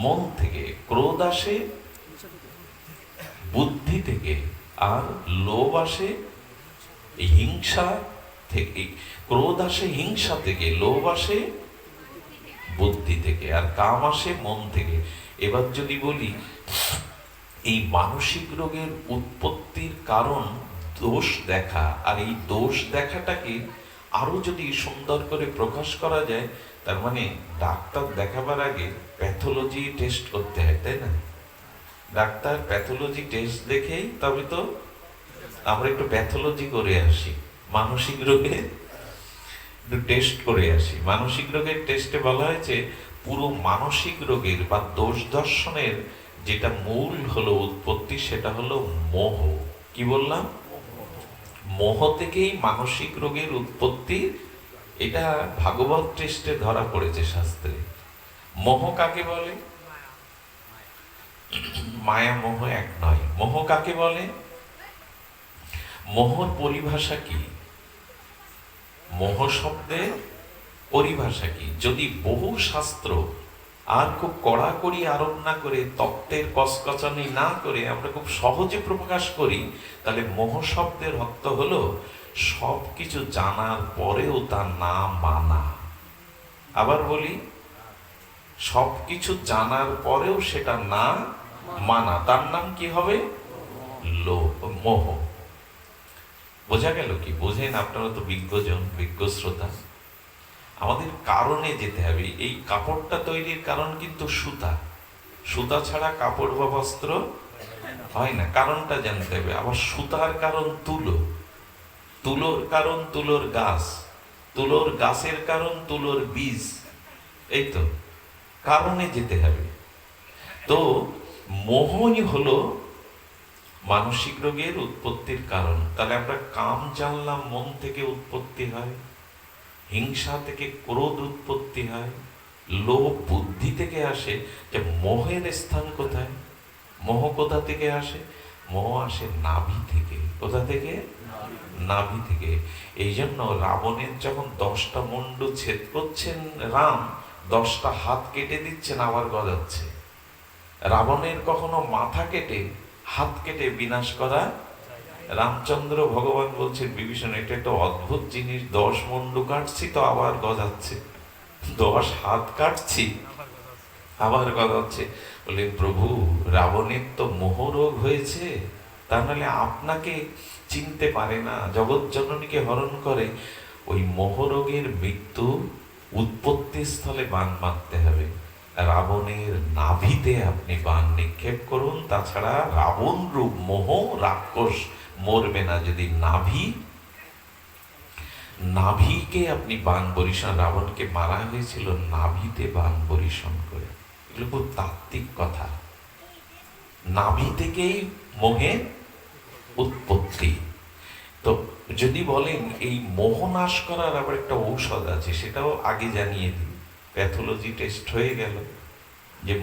মন থেকে, ক্রোধ আসে বুদ্ধি থেকে, আর লোভ আসে হিংসা থেকে। ক্রোধ আসে হিংসা থেকে, লোভ আসে বুদ্ধি থেকে, আর কাম আসে মন থেকে। এবার যদি বলি এই মানসিক রোগের উৎপত্তির কারণ দোষ দেখা, আর এই দোষ দেখাটাকে আরো যদি সুন্দর করে প্রকাশ করা যায়, তার মানে ডাক্তার দেখাবার আগে প্যাথোলজি টেস্ট করতে হয়, তাই না? ডাক্তার প্যাথোলজি টেস্ট দেখেই তবে তো আমরা একটু প্যাথোলজি করে আসি, মানসিক রোগের একটু টেস্ট করে আসি। মানসিক রোগের টেস্টে বলা হয়েছে পুরো মানসিক রোগের বা দোষ দর্শনের যেটা মূল হলো উৎপত্তি, সেটা হলো মোহ। কি বললাম? মোহ থেকেই মানসিক রোগের উৎপত্তি। এটা ভাগবত টেস্টে ধরা পড়েছে শাস্ত্রে। মোহ কাকে বলে? মায়া মোহ এক নয়। মোহ কাকে বলে? মোহর পরিভাষা কি? মোহ শব্দের পরিভাষা কি? যদি বহু শাস্ত্র আর খুব কড়াকড়ি আরোপ না করে, তত্ত্বের কচকচানি না করে আমরা খুব সহজে প্রকাশ করি, তাহলে মোহ শব্দের অর্থ হলো সবকিছু জানার পরেও তা না মানা। আবার বলি, সবকিছু জানার পরেও সেটা না মানা, তার নাম কি হবে? মোহ। বোঝা গেল কি? বোঝেন? আপনারা তো বিজ্ঞজন, বিজ্ঞ শ্রোতা। আমাদের কারণে যেতে হবে। এই কাপড়টা তৈরির কারণ কিন্তু সুতা। সুতা ছাড়া কাপড় বা বস্ত্র হয় না, কারণটা জানতে হবে। আবার সুতার কারণ তুলো, তুলোর কারণ তুলোর গাছ, তুলোর গাছের কারণ তুলোর বীজ। এই তো কারণে যেতে হবে। তো মোহই হলো মানসিক রোগের উৎপত্তির কারণ। তাহলে আমরা কাম জানলাম মন থেকে উৎপত্তি হয়, হিংসা থেকে ক্রোধ উৎপত্তি হয়, লোভ বুদ্ধি থেকে আসে। যে মোহের স্থান কোথায়? মোহ কোথা থেকে আসে? মোহ আসে নাভি থেকে। কোথা থেকে? নাভি থেকে। এই জন্য রাবণের যখন 10টা মুন্ডু ছেদ করছেন রাম, 10টা হাত কেটে দিচ্ছেন, আবার গজাচ্ছে। রাবণের কখনো মাথা কেটে হাত কেটে বিনাশ করা। রামচন্দ্র ভগবান বলছেন বিভীষণ, এটা একটা অদ্ভুত জিনিস, 10 মুন্ডু কাটছি তো আবার গজাচ্ছে, 10 হাত কাটছি আবার গজাচ্ছে। বললেন প্রভু, রাবণের তো মোহরোগ হয়েছে, তা নাহলে আপনাকে চিনতে পারে না, জগৎ জননীকে হরণ করে। ওই মোহরোগের মৃত্যু উৎপত্তি স্থলে বাণ মারতে হবে। রাবণের নাভিতে আপনি বাণ নিক্ষেপ করুন, তাছাড়া রাবণ রূপ মোহ রাক্ষস মরবে না। যদি নাভিকে আপনি বাণ বরিশন, রাবণকে মারা হয়েছিল নাভিতে বাণ বরিশন করে। এগুলো খুব তাত্ত্বিক কথা। নাভি থেকেই মোহের উৎপত্তি। তো যদি বলেন এই মোহ নাশ করার আবার একটা ঔষধ আছে, সেটাও আগে জানিয়ে দিই। প্যাথোলজি টেস্ট হয়ে গেল যে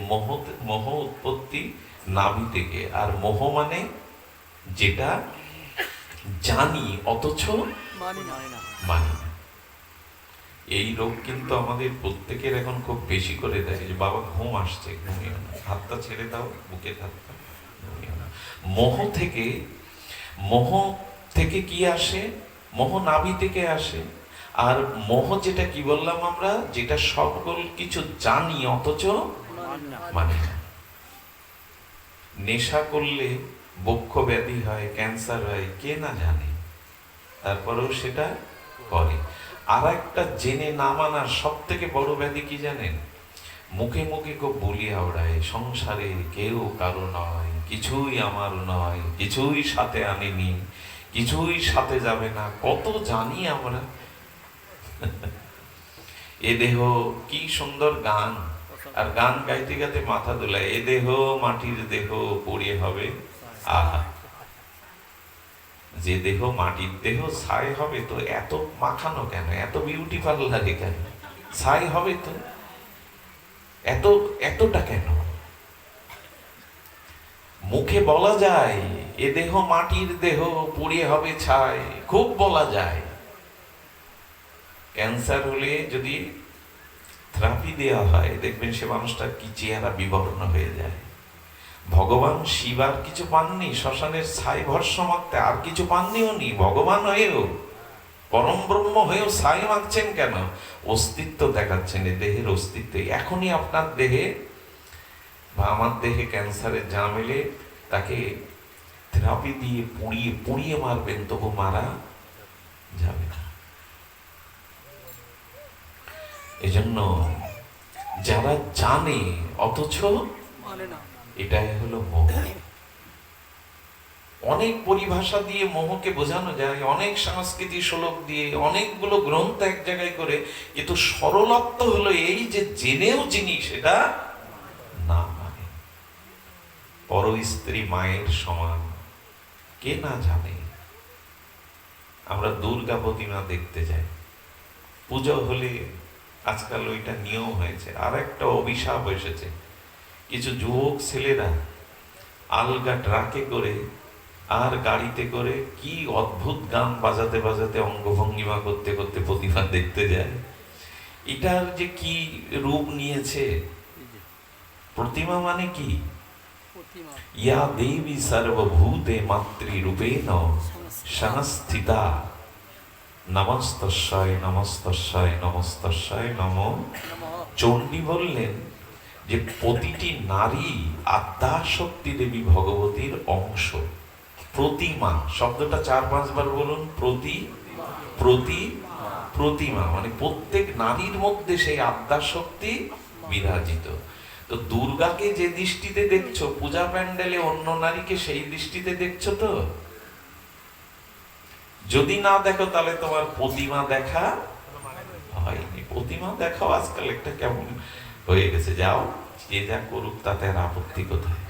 মোহ উৎপত্তি নাভি থেকে। আর মোহ মানে যেটা জানি অথচ মানি না। এই রোগ কিন্তু আমাদের প্রত্যেকের এখন খুব বেশি করে দেয় যে বাবা ঘুম আসছে, ঘুমিও না, হাতটা ছেড়ে দাও, বুকের হাতটা, ঘুমিও না। মোহ থেকে কি আসে? মোহ নাভি থেকে আসে। আর মোহ যেটা কি বললাম আমরা, যেটা সকল কিছু জানি অথচ মানি না। নেশা করলে বক্ষ ব্যাধি হয়, ক্যান্সার হয়, কে না জানে, তারপরেও সেটা করে। আর একটা জেনে না মানার সব থেকে বড় ব্যাধি কি জানেন? মুখে মুখে খুব বলি আওড়ায়, সংসারে কেউ কারো নয়, কিছুই আমার নয়, কিছুই সাথে আনিনি, কিছুই সাথে যাবে না, কত জানি আমরা। এ দেহ, কি সুন্দর গান, আর গান গাইতে গাইতে মাথা দোলায়, এ দেহ মাটির দেহ পড়িয়ে হবে আহা। যে দেহ মাটির দেহ, ছাই হবে তো এত মাখানো কেন? এত বিউটি পার্লারে কেন? ছাই হবে তো এতটা কেন? মুখে বলা যায় এ দেহ মাটির দেহ পুড়িয়ে হবে ছাই, খুব বলা যায়, ক্যান্সার হলে যদি থেরাপি দেওয়া হয়, দেখবেন সে মানুষটার কি চেহারা বিবর্ণ হয়ে যায়। ভগবান শিব আর কিছু পাননি, শ্মশানের ছাই ভস্ম মাখতে আর কিছু পাননি উনি। ভগবান হয়েও, পরম ব্রহ্ম হয়েও ছাই মাখছেন কেন? অস্তিত্ব দেখাচ্ছেন, এ দেহের অস্তিত্ব। এখনই আপনার দেহে বা আমার দেহে ক্যান্সারের জাম এলে তাকে থেরাপি দিয়ে পুড়িয়ে পুড়িয়ে মারবেন, তবু মারা যাবে না। এজন্য যারা জানে অথচ মানে না, এটাই হলো মোহ। অনেক পরিভাষা দিয়ে মোহকে বোঝানো যায়, অনেক সংস্কৃতি শ্লোক দিয়ে, অনেকগুলো গ্রন্থ এক জায়গায় করে, কিন্তু সরলত্ব হলো এই যে জেনেও জিনিস এটা না মানে। পর স্ত্রী মায়ের সমান, কে না জানে? আমরা দুর্গা প্রতিমা দেখতে যাই, পুজো হলে আজকাল ওইটা নিয়ম হয়েছে। আর একটা অভিশাপ এসেছে, কিছু যুবক ছেলেরা আলগা ট্রাকে করে আর গাড়িতে করে কি অদ্ভুত গান বাজাতে বাজাতে অঙ্গভঙ্গিমা করতে করতে প্রতিমা দেখতে যায়। এটার যে কি রূপ নিয়েছে! প্রতিমা মানে কি? ইয়া দেবী সর্বভূতে মাতৃরূপেণ সংস্থিতা নমস্তস্যায় নমস্তস্যায় নমস্তস্যায় নমঃ। চণ্ডী বললেন যে প্রতিটি নারী আদ্যাশক্তি দেবী ভগবতীর অংশ। প্রতিমা শব্দটা 4-5 বার বলুন। প্রতিমা মানে প্রত্যেক নারীর মধ্যে সেই আদ্যাশক্তি বিরাজিত। তো দুর্গাকে যে দৃষ্টিতে দেখছো পূজা প্যান্ডেলে, অন্য নারীকে সেই দৃষ্টিতে দেখছো তো? যদি না দেখো তাহলে তোমার প্রতিমা দেখা হয়নি। প্রতিমা দেখাও আজকাল একটা কেমন হয়ে গেছে। যাও, যে যা করুক, তাতে আর আপত্তি কোথায়?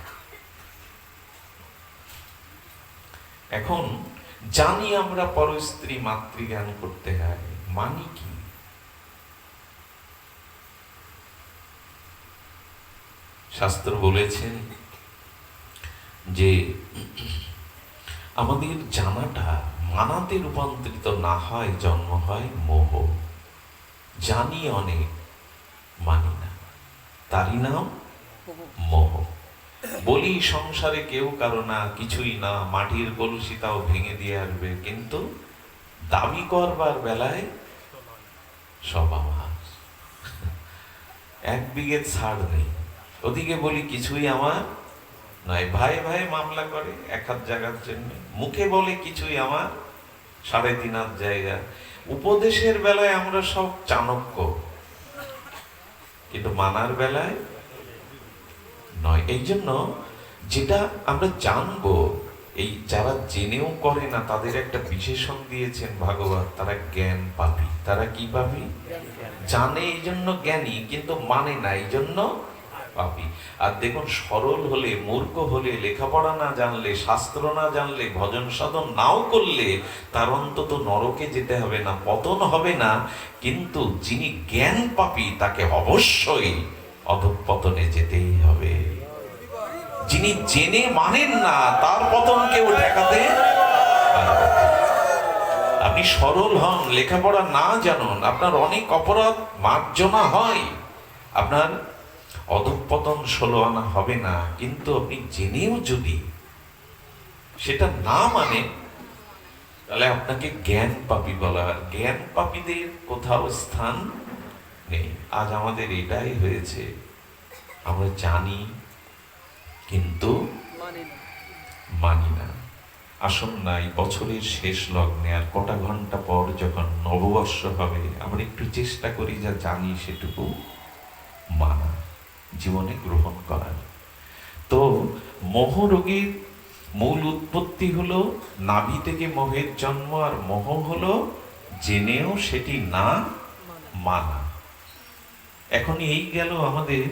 এখন জানি আমরা পরস্ত্রী মাতৃজ্ঞান করতে হয়, মানি কি? শাস্ত্র বলেছেন যে আমাদের জানাটা মানাতে রূপান্তরিত না হয়, জন্ম হয় মোহ। জানি অনেক, মানি না, তারই নাম মোহ। বলি সংসারে কেউ কারো না, কিছুই না, মাটির কলসি তাও ভেঙে দিয়ে আসবে, কিন্তু দাবি করবার বেলায় সব আমার। 1 বিঘে ছাড় নেই। ওদিকে বলি কিছুই আমার নয়, ভাই ভাই মামলা করে 1 হাত জায়গার জন্য। মুখে বলে কিছুই আমার, 3.5 হাত জায়গা। উপদেশের বেলায় আমরা সব চাণক্য, কিন্তু মানার বেলায় নয়। এই জন্য যেটা আমরা জানবো, এই যারা জেনেও করে না তাদের একটা বিশেষণ দিয়েছেন ভাগবত, তারা জ্ঞান পাপী। তারা কি পাপী? জানে এই জন্য জ্ঞানী, কিন্তু মানে না এই জন্য পাপী। আর দেখুন, সরল হলে, মূর্খ হলে, লেখাপড়া না জানলে, শাস্ত্র না জানলে, ভজন সাধন নাও করলে, তার অন্তত নরকে যেতে হবে না, পতন হবে না। কিন্তু যিনি জ্ঞান পাপী তাকে অবশ্যই অধঃপতনে যেতেই হবে। যিনি জেনে মানেন না তার পতন কেউ ঠেকাতে পারবে না। আপনি সরল হন, লেখাপড়া না জানুন, আপনার অনেক অপরাধ মার্জনা হয়, আপনার অধঃপতন 16 আনা হবে না। কিন্তু আপনি জেনেও যদি সেটা না মানে, তাহলে আপনাকে জ্ঞান পাপী বলা হয়। জ্ঞান পাপীদের কোথাও স্থান নেই। আজ আমাদের এটাই হয়েছে, আমরা জানি কিন্তু মানি না। আসুন না, এই বছরের শেষ লগ্নে আর কটা ঘন্টা পর যখন নববর্ষ হবে, আমরা একটু চেষ্টা করি যা জানি সেটুকু মানা, জীবনে গ্রহণ করার। তো মোহ রোগের মূল উৎপত্তি হলো নাভি থেকে মোহের জন্ম, আর মোহ হলো জেনেও সেটি না মানা। এখন এই গেল আমাদের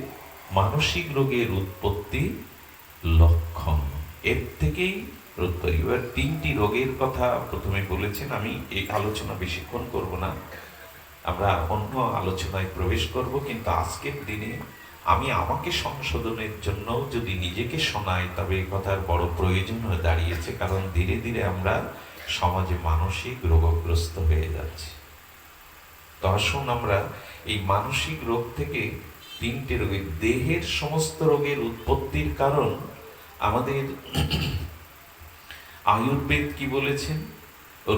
মানসিক রোগের উৎপত্তি লক্ষণ। এর থেকেই এবার 3টি রোগের কথা প্রথমে বলেছেন। আমি এই আলোচনা বেশিক্ষণ করব না, আমরা অন্য আলোচনায় প্রবেশ করব। কিন্তু আজকের দিনে আমি আমাকে সংশোধনের জন্য যদি নিজেকে শোনাই, তবে এই কথার বড় প্রয়োজন হয়ে দাঁড়িয়েছে। কারণ ধীরে ধীরে আমরা সমাজে মানসিক রোগগ্রস্ত হয়ে যাচ্ছি। তো আসুন আমরা এই মানসিক রোগ থেকে তিনটে রোগের, দেহের সমস্ত রোগের উৎপত্তির কারণ আমাদের আয়ুর্বেদ কি বলেছেন?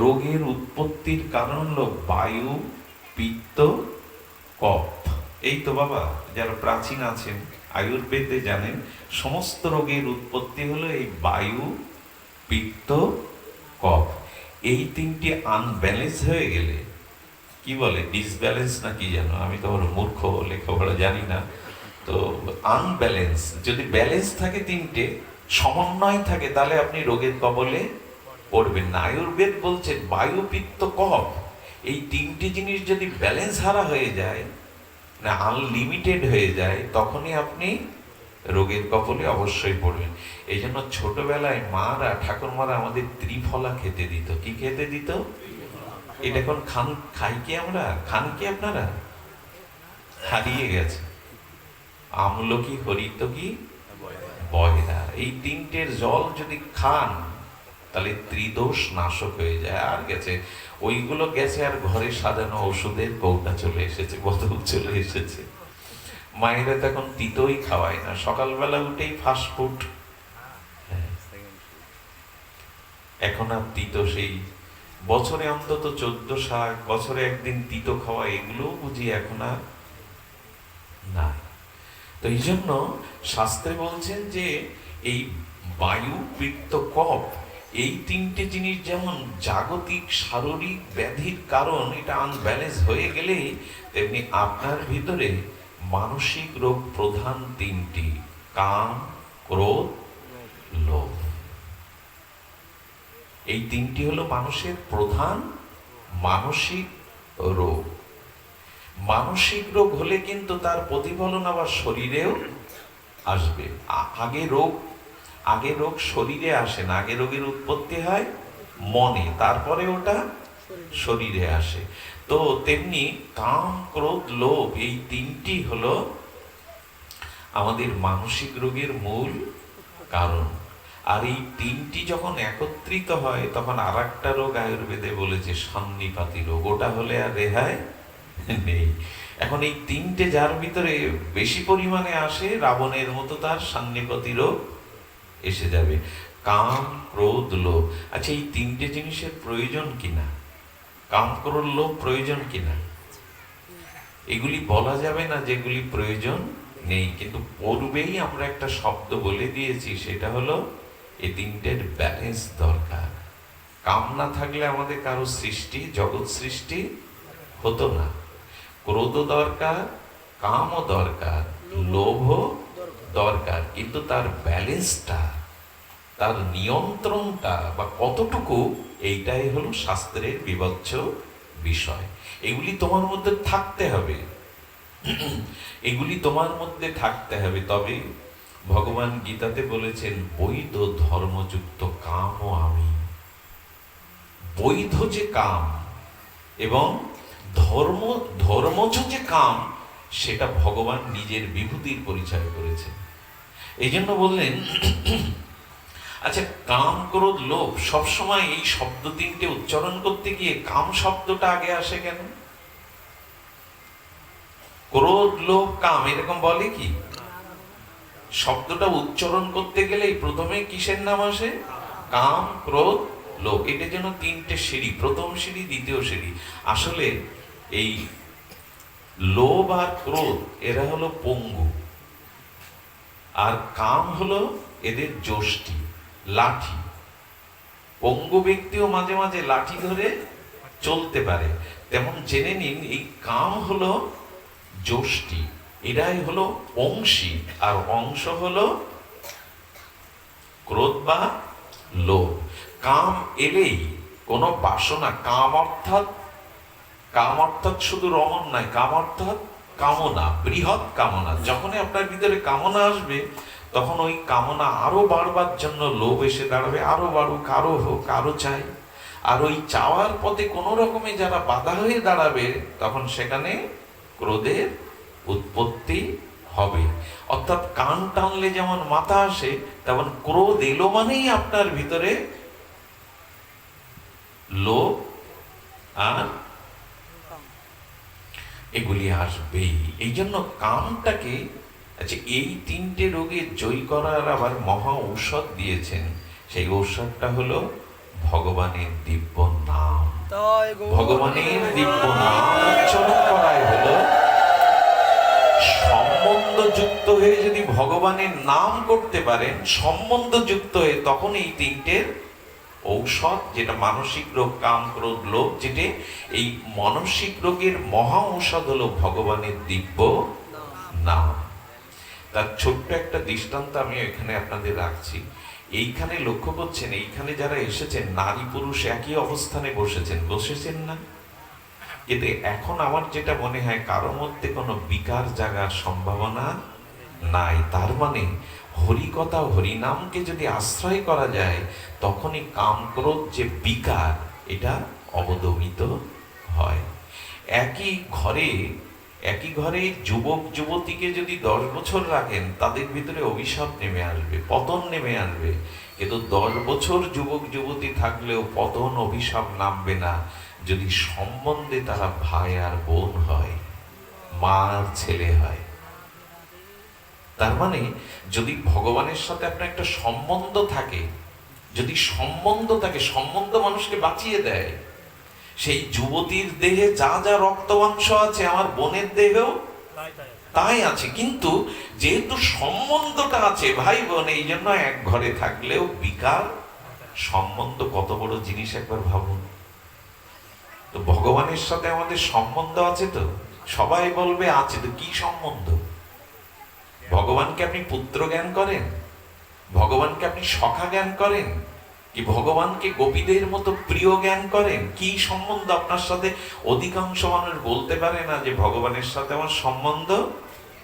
রোগের উৎপত্তির কারণ হলো বায়ু, পিত্ত, কফ। এই তো বাবা, যারা প্রাচীন আছেন আয়ুর্বেদে জানেন সমস্ত রোগের উৎপত্তি হলো এই বায়ু, পিত্ত, কফ। এই তিনটি আনব্যালেন্স হয়ে গেলে, কি বলে ডিসব্যালেন্স না কি জানো, আমি তো মূর্খ, লেখাপড়া জানি না, তো আনব্যালেন্স, যদি ব্যালেন্স থাকে তিনটে, সমন্বয় থাকে, তাহলে আপনি রোগের কবলে পড়বেন না। আয়ুর্বেদ বলছে বায়ু, পিত্ত, কফ, এই তিনটি জিনিস যদি ব্যালেন্স হারা হয়ে যায়, না আনলিমিটেড হয়ে যায়, তখনই আপনি রোগের কবলে অবশ্যই পড়বেন। এই জন্য ছোটবেলায় মারা, ঠাকুরমারা আমাদের ত্রিফলা খেতে দিত। কি খেতে দিত? এটা এখন খাই কি আমরা? খান কি আপনারা? হারিয়ে গেছে। আমলকি, হরিতকি, বয়রা, এই তিনটের জল যদি খান তাহলে ত্রিদোষ নাশক হয়ে যায়। আর গেছে ওইগুলো গেছে, আর ঘরে সাজানো ওষুধের কৌটা চলে এসেছে, বোতল চলে এসেছে। মায়েরা তখন তিতই খাওয়ায় না, সকালবেলা উঠেই ফাস্টফুড। এখন আর তিতো, সেই বছরে অন্তত 14 শাক, বছরে একদিন তিতো খাওয়া, এগুলো বুঝি এখন আর নাই। তো এই জন্য শাস্ত্রে বলছেন যে এই বায়ু, পিত্ত, কফ, এই তিনটে জিনিস যেমন জাগতিক শারীরিক ব্যাধির কারণ, এটা আনব্যালেন্স হয়ে গেলে তেমনি আপনার ভিতরে মানসিক রোগ প্রধান তিনটি: কাম, ক্রোধ, লোভ। এই তিনটি হলো মানুষের প্রধান মানসিক রোগ। মানসিক রোগ হলে কিন্তু তার প্রতিফলন আবার শরীরেও আসবে। আগে রোগ শরীরে আসে না, আগে রোগের উৎপত্তি হয় মনে, তারপরে ওটা শরীরে আসে। তো তেমনি কাম, ক্রোধ, লোভ, এই তিনটি হলো আমাদের মানসিক রোগের মূল কারণ। আর এই তিনটি যখন একত্রিত হয় তখন আর একটা রোগ আয়ুর্বেদে বলেছে সন্নিপাতি রোগ, ওটা হলে আর রেহাই নেই। এখন এই তিনটে যার ভিতরে বেশি পরিমাণে আসে, রাবণের মতো তার সন্নিপাতি রোগ এসে যাবে। কাম, ক্রোধ, লোভ। আচ্ছা, এই তিনটে জিনিসের প্রয়োজন কিনা? কাম, ক্রোধ, লোভ প্রয়োজন কিনা? এগুলি বলা যাবে না যেগুলি প্রয়োজন নেই, কিন্তু পূর্বেই আমরা একটা শব্দ বলে দিয়েছি, সেটা হলো এই তিনটের ব্যালেন্স দরকার। কাম না থাকলে আমাদের কারো সৃষ্টি, জগৎ সৃষ্টি হতো না। ক্রোধও দরকার, কামও দরকার, লোভও দরকার, কিন্তু তার ব্যালেন্সটা, তার নিয়ন্ত্রণটা বা কতটুকু, এইটাই হলো শাস্ত্রের বিবেচ্য বিষয়। এগুলি তোমার মধ্যে থাকতে হবে, এগুলি তোমার মধ্যে থাকতে হবে। তবে ভগবান গীতাতে বলেছেন বৈধ ধর্মযুক্ত কামও আমি। বৈধ যে কাম এবং ধর্মজ যে কাম, সেটা ভগবান নিজের বিভূতির পরিচয় করেছেন। এই জন্য বললেন, আচ্ছা, কাম, ক্রোধ, লোভ, সবসময় এই শব্দ তিনটে উচ্চারণ করতে গিয়ে কাম শব্দটা আগে আসে কেন? ক্রোধ, লোভ, কাম এরকম বলে কি? শব্দটা উচ্চারণ করতে গেলেই প্রথমে কিসের নাম আসে? কাম, ক্রোধ, লোভ। এটা যেন তিনটে সিঁড়ি, প্রথম সিঁড়ি, দ্বিতীয় সিঁড়ি। আসলে এই লোভ আর ক্রোধ এরা হলো পঙ্গু, আর কাম হলো এদের যষ্টি, লাঠি। পঙ্গু ব্যক্তিও মাঝে মাঝে লাঠি ধরে চলতে পারে, তেমন জেনে নিন এই কাম হলো যষ্টি, এরাই হলো অংশী, আর অংশ হলো ক্রোধ বা লোভ। কাম এলেই কোন বাসনা, কাম অর্থাৎ শুধু রমণ নয়, কাম অর্থাৎ কামনা, বৃহৎ কামনা। যখনই আপনার ভিতরে কামনা আসবে, তখন ওই কামনা আরো বাড়বার জন্য লোভ এসে দাঁড়াবে, আরো বাড়ুক, আরো হোক, আরো চাই। আর ওই চাওয়ার পথে কোনো রকমে যারা বাধা হয়ে দাঁড়াবে, তখন সেখানে ক্রোধের উৎপত্তি হবে। অর্থাৎ কান টানলে যেমন মাথা আসে, তেমন ক্রোধ এলো মানেই আপনার ভিতরে লোভ আর এগুলি আসবেই। এই জন্য কামটাকে, আচ্ছা, এই তিনটে রোগে জয় করার আবার মহা ঔষধ দিয়েছেন। সেই ঔষধটা হলো ভগবানের দিব্য নাম। ভগবানের দিব্য নাম উচ্চারণ করাই হলো সম্বন্ধযুক্ত হয়ে, যদি ভগবানের নাম করতে পারেন সম্বন্ধযুক্ত হয়ে, তখন এই তিনটের ঔষধ, যেটা মানসিক রোগ, কাম, ক্রোধ, লোভ, যেটা এই মানসিক রোগের মহা ঔষধ হলো ভগবানের দিব্য নাম। তার ছোট্ট একটা দৃষ্টান্ত আমি এখানে আপনাদের রাখছি। এইখানে লক্ষ্য করছেন, এইখানে যারা এসেছেন নারী পুরুষ একই অবস্থানে বসেছেন না? কিন্তু এখন আমার যেটা মনে হয়, কারোর মধ্যে কোনো বিকার জাগার সম্ভাবনা নাই। তার মানে হরিকথা, হরিনামকে যদি আশ্রয় করা যায়, তখনই কাম ক্রোধ যে বিকার, এটা অবদমিত হয়। একই ঘরে যুবক যুবতীকে যদি 10 বছর রাখেন, তাদের ভিতরে অভিশাপ নেমে আসবে, পতন নেমে আসবে। কিন্তু 10 বছর যুবক যুবতী থাকলেও পতন, অভিশাপ নামবে না, যদি সম্বন্ধে তারা ভাই আর বোন হয়, মা আর ছেলে হয়। তার মানে যদি ভগবানের সাথে আপনার একটা সম্বন্ধ থাকে, সম্বন্ধ মানুষকে বাঁচিয়ে দেয়। সেই যুবতীর দেহে যা যা রক্ত মাংস আছে, আমার বোনের দেহেও তাই আছে। কিন্তু যেহেতু সম্বন্ধটা আছে ভাই বোন, এই জন্য এক ঘরে থাকলেও বিকার। সম্বন্ধ কত বড় জিনিস একবার ভাবুন তো। ভগবানের সাথে আমাদের সম্বন্ধ আছে তো? সবাই বলবে আছে। তো কি সম্বন্ধ? ভগবানকে আপনি পুত্র জ্ঞান করেন? ভগবানকে আপনি সখা জ্ঞান করেন? কি ভগবানকে গোপীদের মতো প্রিয় জ্ঞান করেন? কি সম্বন্ধ আপনার সাথে? অধিকাংশ মানুষ বলতে পারে না যে ভগবানের সাথে আমার সম্বন্ধ,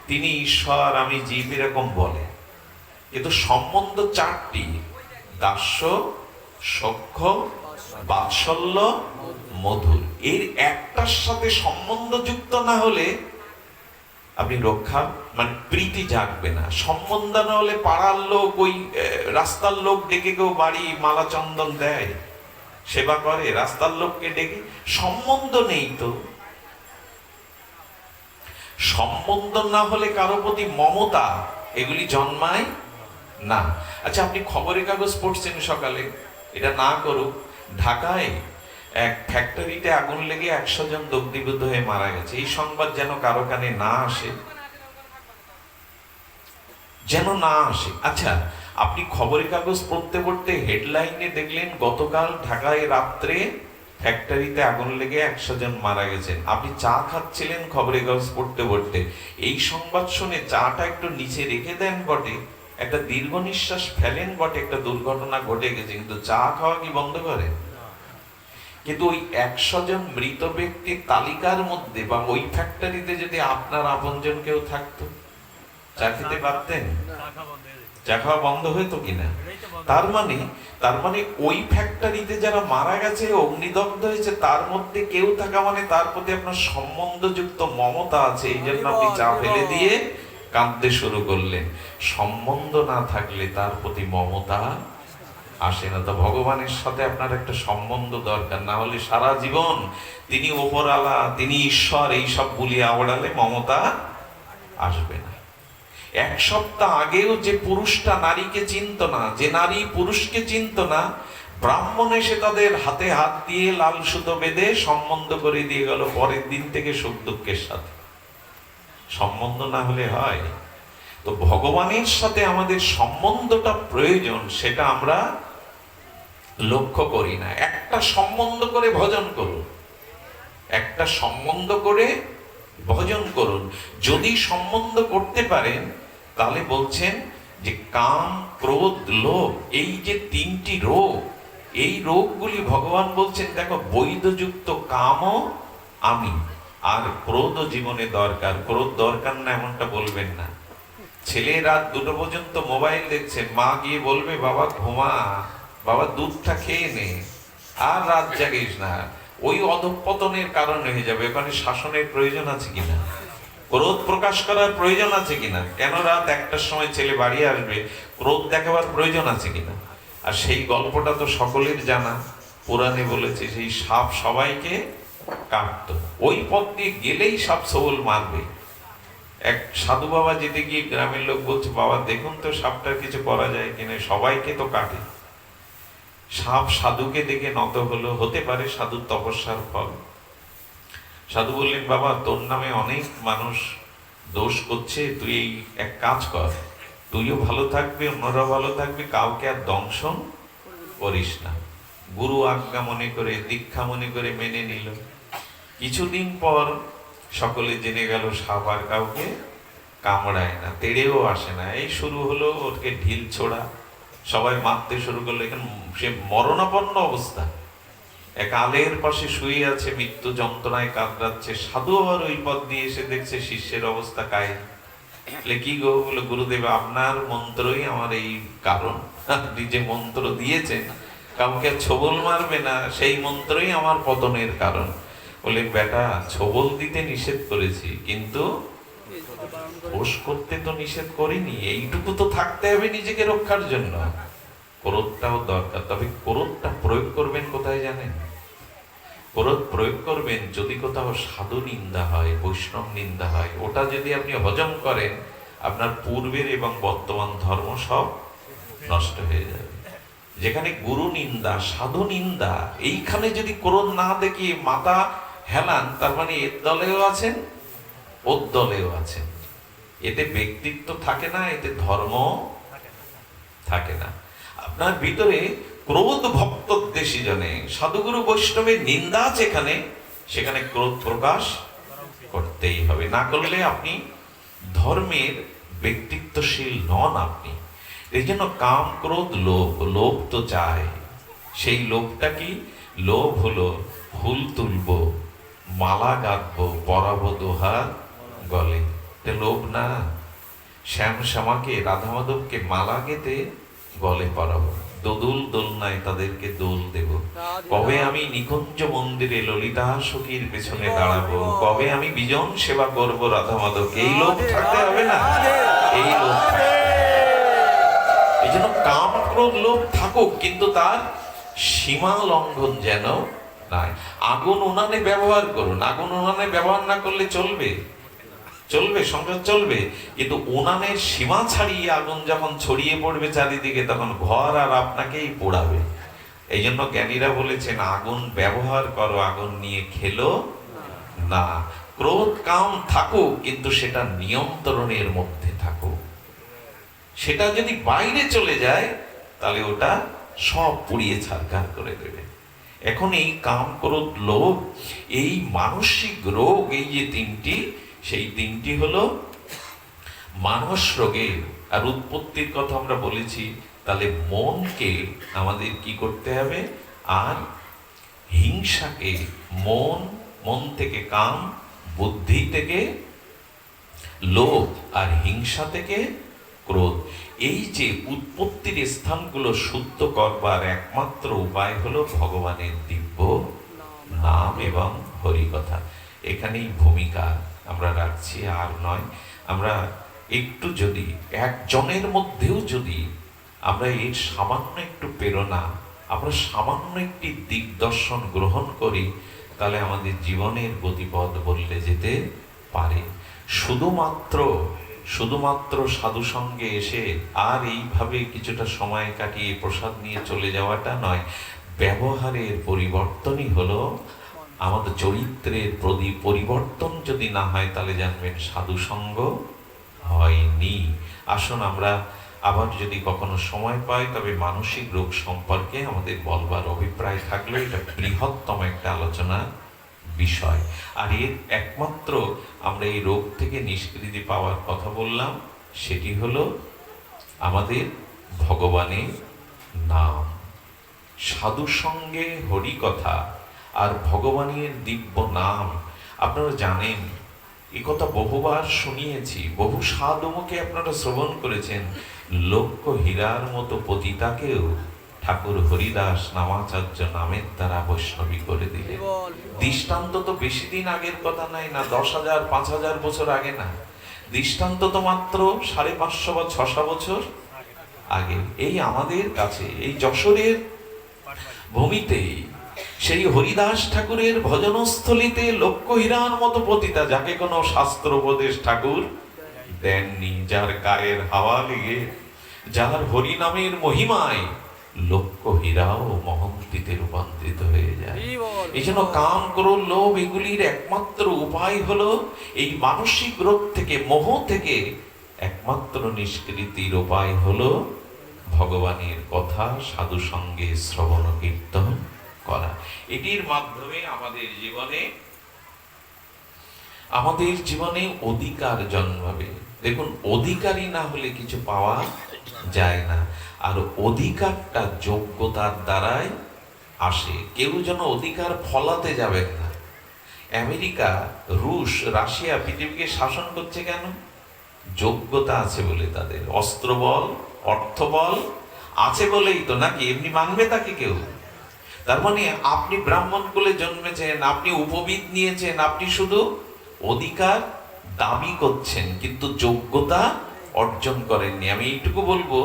তিনি ঈশ্বর, আমি জীব, এরকম বলে। কিন্তু সম্বন্ধ 4টি: দাস্য, সখ্য, বাৎসল্য, মধুর। এর একটার সাথে সম্বন্ধ যুক্ত না হলে আপনি রক্ষা, মানে প্রীতি জাগবে না। সম্বন্ধ না হলে পাড়ার লোক, ওই রাস্তার লোক ডেকে কেউ বাড়ি মালা চন্দন দেয়, সেবা করে, রাস্তার লোককে ডেকে। সম্বন্ধ নেই তো। সম্বন্ধ না হলে কারো প্রতি মমতা, এগুলি জন্মায় না। আচ্ছা, আপনি খবরের কাগজ পড়ছেন সকালে, এটা না করুক, ঢাকায় এক ফ্যাক্টরিতে আগুন লেগে 100 জন দগ্ধীভূত হয়ে মারা গেছে। এই সংবাদ যেন কারো কানে না আসে, আচ্ছা, আপনি খবরের কাগজ পড়তে পড়তে হেডলাইনে দেখলেন গতকাল ঢাকায় রাত্রে ফ্যাক্টরিতে আগুন লেগে 100 জন মারা গেছেন। আপনি চা খাচ্ছিলেন খবরের কাগজ পড়তে পড়তে, এই সংবাদ শুনে চাটা একটু নিচে রেখে দেন বটে, একটা দীর্ঘ নিঃশ্বাস ফেলেন বটে, একটা দুর্ঘটনা ঘটে গেছে, কিন্তু চা খাওয়া কি বন্ধ করেন? কিন্তু ওই 100 জন মৃত ব্যক্তির তালিকার মধ্যে বা ওই ফ্যাক্টরিতে যদি আপনার আপনজন কেউ থাকতো, চা খেতে পারতেন? চা খাওয়া বন্ধ হইতো কিনা? তার মানে ওই ফ্যাক্টরিতে যারা মারা গেছে, অগ্নিদগ্ধ হয়েছে, তার মধ্যে কেউ থাকা মানে তার প্রতি আপনার সম্বন্ধযুক্ত মমতা আছে। এই জন্য আপনি চা ফেলে দিয়ে কাঁদতে শুরু করলেন। সম্বন্ধ না থাকলে তার প্রতি মমতা আসে না। তো ভগবানের সাথে আপনার একটা সম্বন্ধ দরকার, না হলে সারা জীবন তিনি ওপরওয়ালা, তিনি ঈশ্বর, এইসব বলিয়া আওড়ালে মমতা আসবে না। 1 সপ্তাহ আগেও যে পুরুষটা নারীকে চিনত না, যে নারী পুরুষকে চিনত না, ব্রাহ্মণ এসে তাদের হাতে হাত দিয়ে লাল সুতো বেঁধে সম্বন্ধ করে দিয়ে গেল পরের দিন থেকে সুখ দুঃখের সাথে। সম্বন্ধ না হলে হয়? তো ভগবানের সাথে আমাদের সম্বন্ধটা প্রয়োজন, সেটা আমরা লক্ষ্য করি না। একটা সম্বন্ধ করে ভজন করুন, একটা সম্বন্ধ করে ভজন করুন। যদি সম্বন্ধ করতে পারেন, তাহলে বলছেন যে কাম, ক্রোধ, লোভ, এই যে 3টি রোগ, এই রোগগুলি ভগবান বলছেন দেখো, বৈধযুক্ত কামও আমি, আর ক্রোধ জীবনে দরকার। ক্রোধ দরকার না এমনটা বলবেন না। ছেলে রাত 2টো পর্যন্ত মোবাইল দেখছে, মা গিয়ে বলবে বাবা ঘুমা, বাবা দুধটা খেয়ে নে, আর রাত জাগিস না। ওই অধঃপতনের কারণ হয়ে যাবে। ওখানে শাসনের প্রয়োজন আছে কিনা? ক্রোধ প্রকাশ করার প্রয়োজন আছে কিনা? কেন রাত 1টার সময় ছেলে বাড়ি আসবে, ক্রোধ দেখাবার প্রয়োজন আছে কিনা? আর সেই গল্পটা তো সকলের জানা, পুরাণে বলেছে সেই সাপ সবাইকে কাটতো, ওই পথ দিয়ে গেলেই সব সবল মারবে। এক সাধু বাবা যেতে গিয়ে গ্রামের লোক বলছে, বাবা দেখুন তো সাপটার কিছু করা যায় কিনা, সবাইকে তো কাটে। সাপ সাধুকে দেখে নত হলো, হতে পারে সাধুর তপস্যার ফল। সাধু বললেন, বাবা তোর নামে অনেক মানুষ দোষ করছে, তুই এই এক কাজ কর, তুইও ভালো থাকবে, অন্যরাও ভালো থাকবে, কাউকে আর দংশন করিস না। গুরু আজ্ঞা মনে করে, দীক্ষা মনে করে মেনে নিল। কিছুদিন পর সকলে জেনে গেল সাপ আর কাউকে কামড়ায় না, তেড়েও আসে না। এই শুরু হলো ওকে ঢিল ছোড়া, সবাই মারতে শুরু করলো। এখানে সে মরণাপন্ন অবস্থা, এক আলের পাশে শুয়ে আছে, মৃত্যু যন্ত্রণায় কাতরাচ্ছে। সাধু আবার ওই পথ দিয়ে এসে দেখছে শিষ্যের অবস্থা কাহিল। কি গো? বলে, গুরুদেব আপনার মন্ত্রই আমার এই কারণ, আপনি যে মন্ত্র দিয়েছেন কাউকে ছোবল মারবে না, সেই মন্ত্রই আমার পতনের কারণ। বলে, বেটা ছোবল দিতে নিষেধ করেছি, কিন্তু দোষ করতে তো নিষেধ করিনি, এইটুকু তো থাকতে হবে নিজেকে রক্ষার জন্য। ক্রোধটাও দরকার, তবে ক্রোধটা প্রয়োগ করবেন কোথায় জানেন? ক্রোধ প্রয়োগ করবেন যদি কোথাও সাধু নিন্দা হয়, বৈষ্ণব নিন্দা হয়, ওটা যদি আপনি হজম করেন, আপনার পূর্বের এবং বর্তমান ধর্ম সব নষ্ট হয়ে যাবে। যেখানে গুরু নিন্দা, সাধু নিন্দা, এইখানে যদি ক্রোধ না দেখিয়ে মাথা হেলান, তার মানে এর দলেও আছেন, ওর দলেও আছেন। এতে ব্যক্তিত্ব থাকে না, এতে ধর্ম থাকে না। আপনার ভিতরে ক্রোধ ভক্ত দেশী জনে, সাধুগুরু বৈষ্ণবের নিন্দা যেখানে, সেখানে ক্রোধ প্রকাশ করতেই হবে, না করলে আপনি ধর্মের ব্যক্তিত্বশীল নন। আপনি এই জন্য কাম ক্রোধ লোভ, লোভ তো চায়। সেই লোভটা কি? লোভ হলো ফুল তুলবো, মালা গাঁথবো, পরাবো দোহার গলে। লোভ না, শ্যাম শ্যামাকে, রাধা মাধবকে মালা গেতে গলে পরাবো, দোদুল দোলনায় তাদেরকে দোল দেব। কবে আমি নিকুঞ্জ মন্দিরে ললিতা সখীর পেছনে দাঁড়াবো, কবে আমি বিজন সেবা করব রাধা মাধবকে। এই লোভ থাকতে হবে না, এই লোভ। এই জন্য কাম ক্রোধ লোভ থাকুক, কিন্তু তার সীমা লঙ্ঘন যেন নাই। আগুন উনানে ব্যবহার করুন, আগুন উনানে ব্যবহার না করলে চলবে? চলবে, সংসার চলবে, কিন্তু উনানের সীমা ছাড়িয়ে আগুন যখন ছড়িয়ে পড়বে চারিদিকে, তখন ঘর আর আপনাকেই পোড়াবে। এই জন্য জ্ঞানীরা বলেছেন, আগুন ব্যবহার করো, আগুন নিয়ে খেলো না। ক্রোধ কাম থাকুক, কিন্তু সেটা নিয়ন্ত্রণের মধ্যে থাকুক। সেটা যদি বাইরে চলে যায়, তাহলে ওটা সব পুড়িয়ে ছারখার করে দেবে। এখন এই কাম ক্রোধ লোভ, এই মানসিক রোগ, এই যে তিনটি, সেই তিনটি হলো মানস রোগের। আর উৎপত্তির কথা আমরা বলেছি, তাহলে মনকে আমাদের কি করতে হবে? আর হিংসাকে, মন থেকে কাম, বুদ্ধি থেকে লোভ, আর হিংসা থেকে ক্রোধ। এই যে উৎপত্তির স্থানগুলো শুদ্ধ করবার একমাত্র উপায় হলো ভগবানের দিব্য নাম এবং হরিকথা। এখানেই ভূমিকা আমরা রাখছি, আর নয়। আমরা একটু যদি একজনের মধ্যেও যদি আমরা এর সামান্য একটু প্রেরণা, আমরা সামান্য একটি দিগদর্শন গ্রহণ করি, তাহলে আমাদের জীবনের গতিপথ বদলে যেতে পারে। শুধুমাত্র সাধু সঙ্গে এসে আর এইভাবে কিছুটা সময় কাটিয়ে প্রসাদ নিয়ে চলে যাওয়াটা নয়, ব্যবহারের পরিবর্তনই হলো আমাদের চরিত্রের পরিবর্তন। যদি না হয়, তাহলে জানবেন সাধু সঙ্গ হয়নি। আসুন আমরা আবার যদি কখনো সময় পাই, তবে মানসিক রোগ সম্পর্কে আমাদের বলবার অভিপ্রায় থাকলে, এটা বৃহত্তম একটা আলোচনা বিষয়। আর এর একমাত্র আমরা এই রোগ থেকে নিষ্কৃতি পাওয়ার কথা বললাম, সেটি হলো আমাদের ভগবানের নাম। সাধু সঙ্গে হরি কথা আর ভগবানের দিব্য নাম। আপনারা জানেন, এ কথা বহুবার শুনিয়েছি, বহু সাধুমুখে আপনারা শ্রবণ করেছেন। লক্ষ হীরার মতো পতিতাকেও ঠাকুর হরিদাস নামাচার্য নামের দ্বারা বৈষ্ণবী করে দিলেন। দৃষ্টান্ত তো বেশি দিন আগের কথা নাই, না 10,000 5,000 বছর আগে না, দৃষ্টান্ত তো মাত্র 550 বা 600 বছর আগে। এই আমাদের কাছে, এই যশোরের ভূমিতেই সেই হরিদাস ঠাকুরের ভজনস্থলিতে লক্ষ্যহীরার মতো পতিতা, যাকে কোনো শাস্ত্র উপদেশ ঠাকুর দেননি, যার গায়ের হাওয়া লেগে, যার হরিনামের মহিমায় লক্ষ্যহীরাও মহন্তিতে রূপান্তরিত হয়ে যায়। এই জন্য কাম, ক্রোধ, লোভ এগুলির একমাত্র উপায় হলো এই মানসিক রোগ থেকে, মোহ থেকে একমাত্র নিষ্কৃতির উপায় হলো ভগবানের কথা সাধু সঙ্গে শ্রবণ কীর্তন করা। এটির মাধ্যমে আমাদের জীবনে অধিকার জন্মাবে। দেখুন, অধিকারী না হলে কিছু পাওয়া যায় না, আর অধিকারটা যোগ্যতার দ্বারাই আসে। কেউ যেন অধিকার ফলাতে যাবেন না। আমেরিকা, রুশ, রাশিয়া পৃথিবীকে শাসন করছে কেন? যোগ্যতা আছে বলে। তাদের অস্ত্রবল, অর্থবল আছে বলেই তো, নাকি এমনি মানবে তাকে কেউ? তার মানে আপনি ব্রাহ্মণ কুলে জন্মেছেন, আপনি উপবিদ নিয়েছেন, আপনি শুধু অধিকার দাবি করছেন কিন্তু যোগ্যতা অর্জন করেননি। আমি এইটুকু বলবো,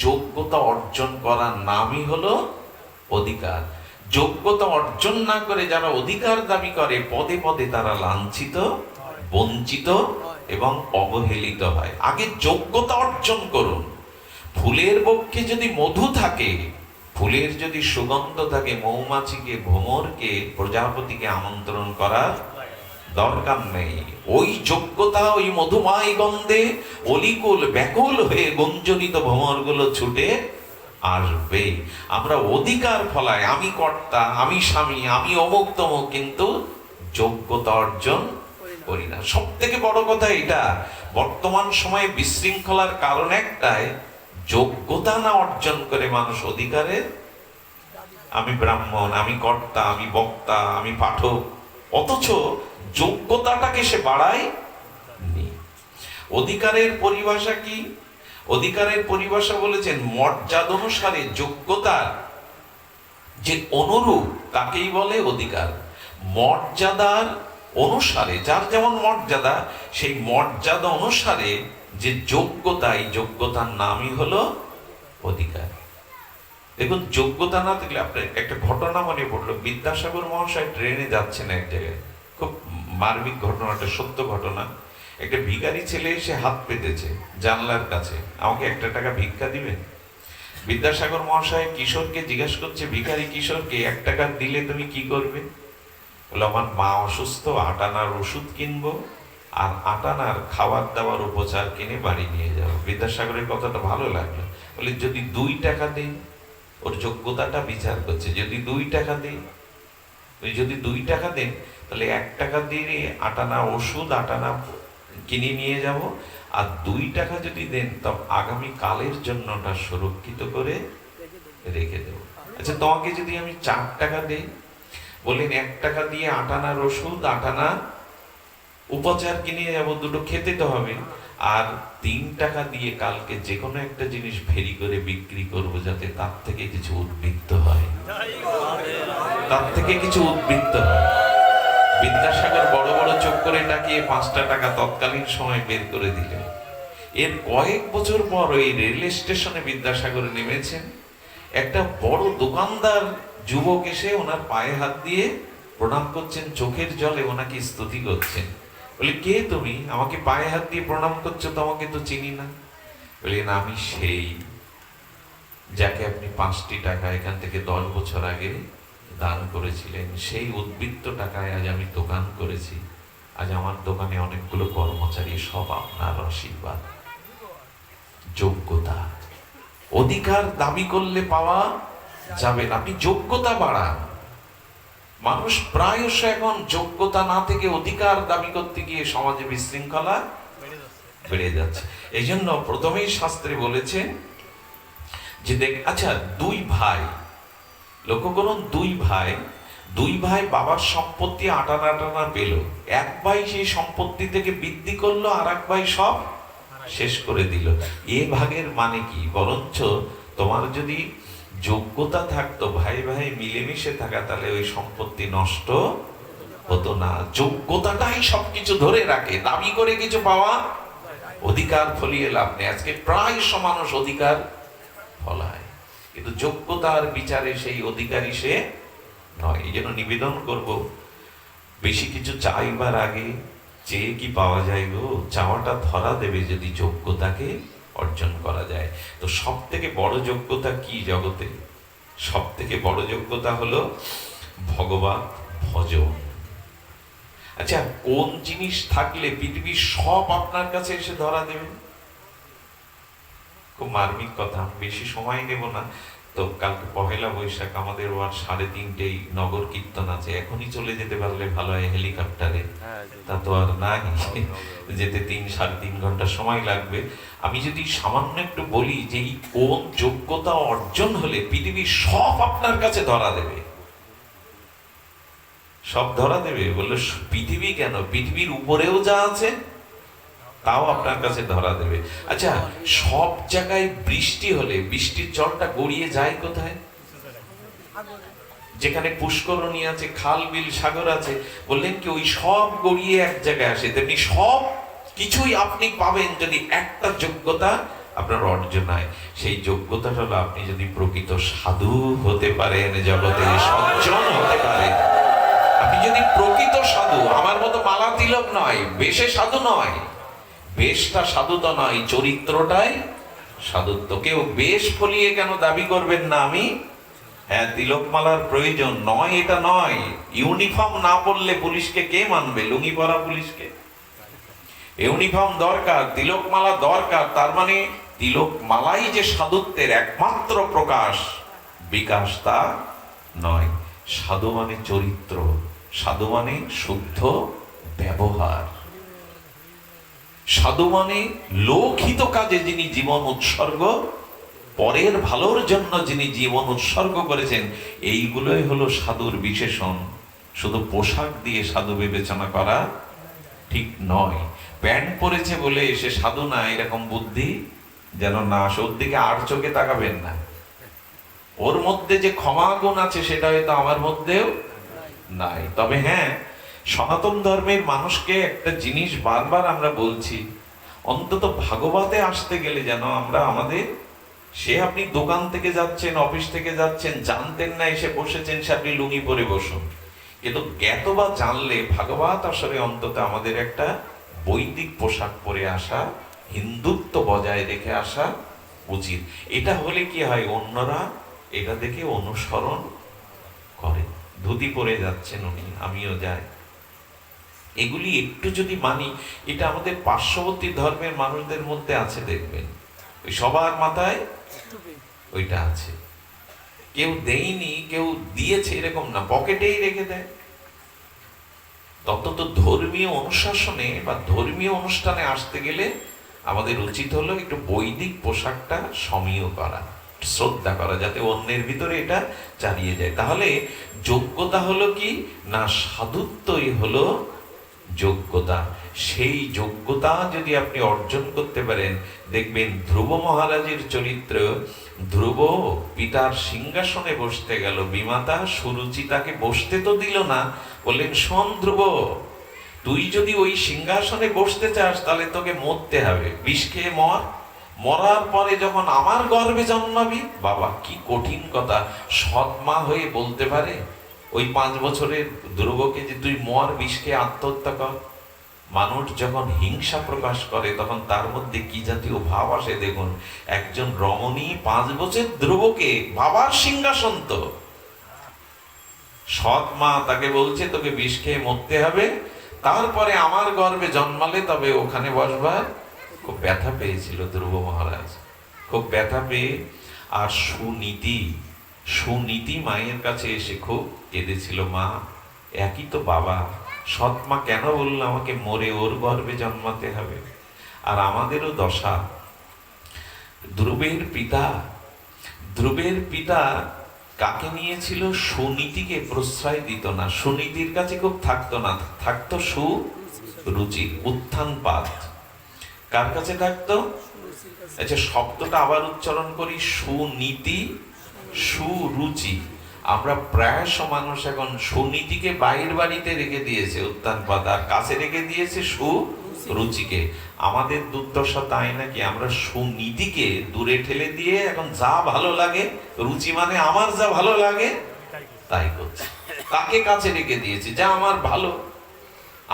যোগ্যতা অর্জন করার নামই হলো অধিকার। যোগ্যতা অর্জন না করে যারা অধিকার দাবি করে, পদে পদে তারা লাঞ্ছিত, বঞ্চিত এবং অবহেলিত হয়। আগে যোগ্যতা অর্জন করুন। ফুলের বক্ষে যদি মধু থাকে, ফুলের যদি সুগন্ধ থাকে, মৌমাছিকে, ভ্রমরকে, প্রজাপতিকে আমন্ত্রণ করার দরকার নেই। ওই যোগ্যতা, ওই মধুময় গন্ধে অলিকুল ব্যাকুল হয়ে গুঞ্জরিত ভ্রমরগুলো ছুটে আসবে। আমরা অধিকার ফলাই, আমি কর্তা, আমি স্বামী, আমি অমুক তমুক, কিন্তু যোগ্যতা অর্জন করি না। সব থেকে বড় কথা এটা, বর্তমান সময়ে বিশৃঙ্খলার কারণ একটাই, যোগ্যতা না অর্জন করে মানুষ অধিকারের, আমি ব্রাহ্মণ, আমি কর্তা, আমি বক্তা, আমি পাঠক, অথচ যোগ্যতাটাকে সে বাড়ায় নি। অধিকারের পরিভাষা কি? অধিকারের পরিভাষা বলেছেন, মর্যাদা অনুসারে যোগ্যতার যে অনুরূপ তাকেই বলে অধিকার। মর্যাদার অনুসারে, যার যেমন মর্যাদা, সেই মর্যাদা অনুসারে যে যোগ্যতা, এই যোগ্যতার নামই হলো অধিকার। দেখুন, যোগ্যতা না থাকলে, আপনার একটা ঘটনা মনে পড়লো। বিদ্যাসাগর মহাশয় ট্রেনে যাচ্ছেন এক জায়গায়, খুব মার্মিক ঘটনাটা, সত্য ঘটনা। একটা ভিখারি ছেলে এসে হাত পেতেছে জানলার কাছে, আমাকে 1 টাকা ভিক্ষা দিবেন? বিদ্যাসাগর মহাশয় কিশোরকে জিজ্ঞাসা করছে, ভিখারি কিশোরকে, 1 টাকা দিলে তুমি কি করবে? বলে, আমার মা অসুস্থ, 8 আনার ওষুধ কিনবো আর 8 আনার খাবার দাবার উপচার কিনে বাড়ি নিয়ে যাবো। বিদ্যাসাগরের কথাটা ভালো লাগলো। বলে, যদি 2 টাকা দেন, ওর যোগ্যতাটা বিচার করছে, যদি 2 টাকা দেন, যদি 2 টাকা দেন, তাহলে 1 টাকা দিয়ে 8 আনা ওষুধ, 8 আনা কিনে নিয়ে যাব, আর 2 টাকা যদি দেন, তবে আগামী কালের জন্য ওটা সুরক্ষিত করে রেখে দেব। আচ্ছা, তোমাকে যদি আমি 4 টাকা দেই, বললেন 1 টাকা দিয়ে 8 আনার ওষুধ, 8 আনা উপচার কিনে যাব, দুটো খেতে তো হবে, আর 3 টাকা দিয়ে কালকে যে কোনো একটা জিনিস ফেরি করে বিক্রি করব, যাতে তার থেকে কিছু উদ্বৃত্ত হয়, তার থেকে কিছু উদ্বৃত্ত হয়। বিদ্যাসাগর বড় বড় চোখ করে তাকিয়ে 5 টাকা তৎকালীন সময় বের করে দিলেন। এর কয়েক বছর পর ওই রেল স্টেশনে বিদ্যাসাগর নেমেছেন, একটা বড় দোকানদার যুবক এসে ওনার পায়ে হাত দিয়ে প্রণাম করছেন, চোখের জলে ওনাকে স্তুতি করছেন। বলে, কে তুমি? আমাকে পায়ে হাত দিয়ে প্রণাম করছো, তোমাকে তো চিনি না। বললেন, আমি সেই যাকে আপনি 5টি টাকা এখান থেকে 10 বছর আগে দান করেছিলেন। সেই উদ্বৃত্ত টাকায় আজ আমি দোকান করেছি। আজ আমার দোকানে অনেকগুলো কর্মচারী, সব আপনার আশীর্বাদ। যোগ্যতা, অধিকার দাবি করলে পাওয়া যাবে না, আপনি যোগ্যতা বাড়ান। মানুষ প্রায়শ এখন যোগ্যতা না থেকে অধিকার দাবি করতে গিয়ে সমাজে বিশৃঙ্খলা বেড়ে যাচ্ছে। এই জন্য প্রথমেই শাস্ত্রে বলেছে যে, আচ্ছা, 2 ভাই, লক্ষ্য করুন, 2 ভাই বাবার সম্পত্তি 8 আনা পেল। এক ভাই সেই সম্পত্তি থেকে বৃদ্ধি করলো, আর এক ভাই সব শেষ করে দিল। এ ভাগের মানে কি? বরঞ্চ তোমার যদি যোগ্যতা থাকতো, ভাই ভাই মিলেমিশে থাকা, তাহলে ওই সম্পত্তি নষ্ট হতো না। যোগ্যতাটাই সবকিছু ধরে রাখে, দাবি করে কিছু পাওয়া, অধিকার ফলিয়ে লাভ নেই। আজকে প্রায় মানুষ অধিকার ফলায়, কিন্তু যোগ্যতার বিচারে সেই অধিকারী সে নয়। এই জন্য নিবেদন করব, বেশি কিছু চাইবার আগে চেয়ে কি পাওয়া যায় গো, চাওয়াটা ধরা দেবে যদি যোগ্যতাকে অর্জন করা যায়। তো সব থেকে বড় যোগ্যতা কি জগতে? সব থেকে বড় যোগ্যতা হলো ভগবত ভজন। আচ্ছা, কোন জিনিস থাকলে পৃথিবীর সব আপনার কাছে এসে ধরা দেবে? খুব মার্মিক কথা, বেশি সময় নেব না। তো কালকে পহেলা বৈশাখ, আমাদের ওয়ার 3:30 নগর কীর্তন আছে। এখনই চলে যেতে পারলে ভালো হয় হেলিকপ্টারে, তা তো আর নাই, যেতে 3-3.5 ঘন্টা সময় লাগবে। আমি যদি সামান্য একটু বলি যে এই কোন যোগ্যতা অর্জন হলে পৃথিবীর সব আপনার কাছে ধরা দেবে, সব ধরা দেবে বললে পৃথিবী কেন, পৃথিবীর উপরেও যা আছে তাও আপনার কাছে ধরা দেবে। আচ্ছা, সব জায়গায় বৃষ্টি হলে বৃষ্টির জলটা গড়িয়ে যায় কোথায়? যেখানে পুষ্করণী আছে, খাল বিল সাগর আছে, বললেন কি ওই সব গড়িয়ে এক জায়গায় আসে। তেমনি সব কিছুই আপনি পাবেন যদি একটা যোগ্যতা আপনার অর্জন হয়। সেই যোগ্যতাটা হলো আপনি যদি প্রকৃত সাধু হতে পারেন, জগতে সজ্জন হতে পারেন। আপনি যদি প্রকৃত সাধু, আমার মতো মালা তিলক নয়, বেশে সাধু নয়, বেশটা সাধুতা নয়, চরিত্রটাই সাধুত্ব। কেউ বেশ ফলিয়ে কেন দাবি করবেন না আমি হ্যাঁ তিলকমালার প্রয়োজন নয়, এটা নয়। ইউনিফর্ম না পরলে পুলিশকে কে মানবে? লুঙ্গি পরা পুলিশকে ইউনিফর্ম দরকার, তিলকমালা দরকার। তার মানে তিলকমালাই যে সাধুত্বের একমাত্র প্রকাশ বিকাশ তা নয়। সাধু মানে চরিত্র, সাধু মানে শুদ্ধ ব্যবহার, সাধু মানে লোকহিত কাজে যিনি জীবন উৎসর্গ, পরের ভালোর জন্য যিনি জীবন উৎসর্গ করেছেন, এইগুলোই হলো সাধুর বিশেষণ। শুধু পোশাক দিয়ে সাধু বিবেচনা করা ঠিক নয়। প্যান্ট পরেছে বলে সে সাধু না, এরকম বুদ্ধি যেন না আসে। ওর দিকে আর চোখে তাকাবেন না। ওর মধ্যে যে ক্ষমা গুণ আছে সেটা হয়তো আমার মধ্যেও নাই। তবে হ্যাঁ, সনাতন ধর্মের মানুষকে একটা জিনিস বারবার আমরা বলছি, অন্তত ভাগবতে আসতে গেলে যেন আমরা আমাদের, সে আপনি দোকান থেকে যাচ্ছেন, অফিস থেকে যাচ্ছেন, জানতেন না এসে বসেছেন, সে আপনি লুঙ্গি পরে বসুন, কিন্তু জ্ঞাত বা জানলে ভাগবত আসলে অন্তত আমাদের একটা বৈদিক পোশাক পরে আসা, হিন্দুত্ব বজায় রেখে আসা উচিত। এটা হলে কি হয়, অন্যরা এটা দেখে অনুসরণ করে। ধুতি পরে যাচ্ছেন উনি, আমিও যাই, এগুলি একটু যদি মানি, এটা আমাদের পার্শ্ববর্তী ধর্মের মানুষদের মধ্যে আছে দেখবেন, ওই সবার মাথায় ওইটা আছে। কেউ দেয়নি, কেউ দিয়েছে এরকম না, পকেটেই রেখে দেয়। তত ধর্মীয় অনুশাসনে বা ধর্মীয় অনুষ্ঠানে আসতে গেলে আমাদের উচিত হলো একটু বৈদিক পোশাকটা সমীহ করা, শ্রদ্ধা করা, যাতে অন্যের ভিতরে এটা চালিয়ে যায়। তাহলে যোগ্যতা হলো কি না, সাধুত্বই হলো যোগ্যতা। সেই যোগ্যতা যদি আপনি অর্জন করতে পারেন, দেখবেন ধ্রুব মহারাজের চরিত্র। ধ্রুব পিতার সিংহাসনে বসতে গেল, বিমাতা সুরুচি তাকে বসতে তো দিল না, বললেন শোন ধ্রুব, তুই যদি ওই সিংহাসনে বসতে চাস তাহলে তোকে মরতে হবে, বিষ খেয়ে মর, মরার পরে যখন আমার গর্ভে জন্মাবি। বাবা, কি কঠিন কথা! সৎ মা হয়ে বলতে পারে ওই 5 বছরের ধ্রুবকে যে তুই মর, বিষ খেয়ে আত্মহত্যা কর? মানুষ যখন হিংসা প্রকাশ করে তখন তার মধ্যে কি জাতীয় ভাব আসে দেখুন। একজন রমণী 5 বছর ধ্রুবকে, বাবার সিংহাসন তো, সৎ মা তাকে বলছে তোকে বিষ খেয়ে মরতে হবে, তারপরে আমার গর্ভে জন্মালে তবে ওখানে বসবার। খুব ব্যথা পেয়েছিল ধ্রুব মহারাজ, খুব ব্যথা পেয়ে, আর সুনীতি মায়ের কাছে এসে খুব কেঁদেছিল। মা, একই তো বাবা, সৎ মা কেন বললো আমাকে মরে ওর গর্ভে জন্মাতে হবে? আর আমাদেরও দশা। ধ্রুবের পিতা কাকে নিয়েছিল? সুনীতিকে প্রশ্রয় দিত না, সুনীতির কাছে খুব থাকতো না, থাকতো সুরুচির উত্থানপাত। কার কাছে থাকতো? আচ্ছা, শব্দটা আবার উচ্চারণ করি, সুনীতি সুরুচি। আমরা প্রায়শ মানুষ এখন সুনীতিকে বাইরের বাড়িতে রেখে দিয়েছে উত্থানপাত, আর কাছে রেখে দিয়েছে সুরুচিকে। আমাদের দুর্দশা তাই নাকি? আমরা সুনীতিকে দূরে ঠেলে দিয়ে এখন যা ভালো লাগে, রুচি মানে আমার যা ভালো লাগে তাই করছি। তাকে কাছে রেখে দিয়েছি, যা আমার ভালো,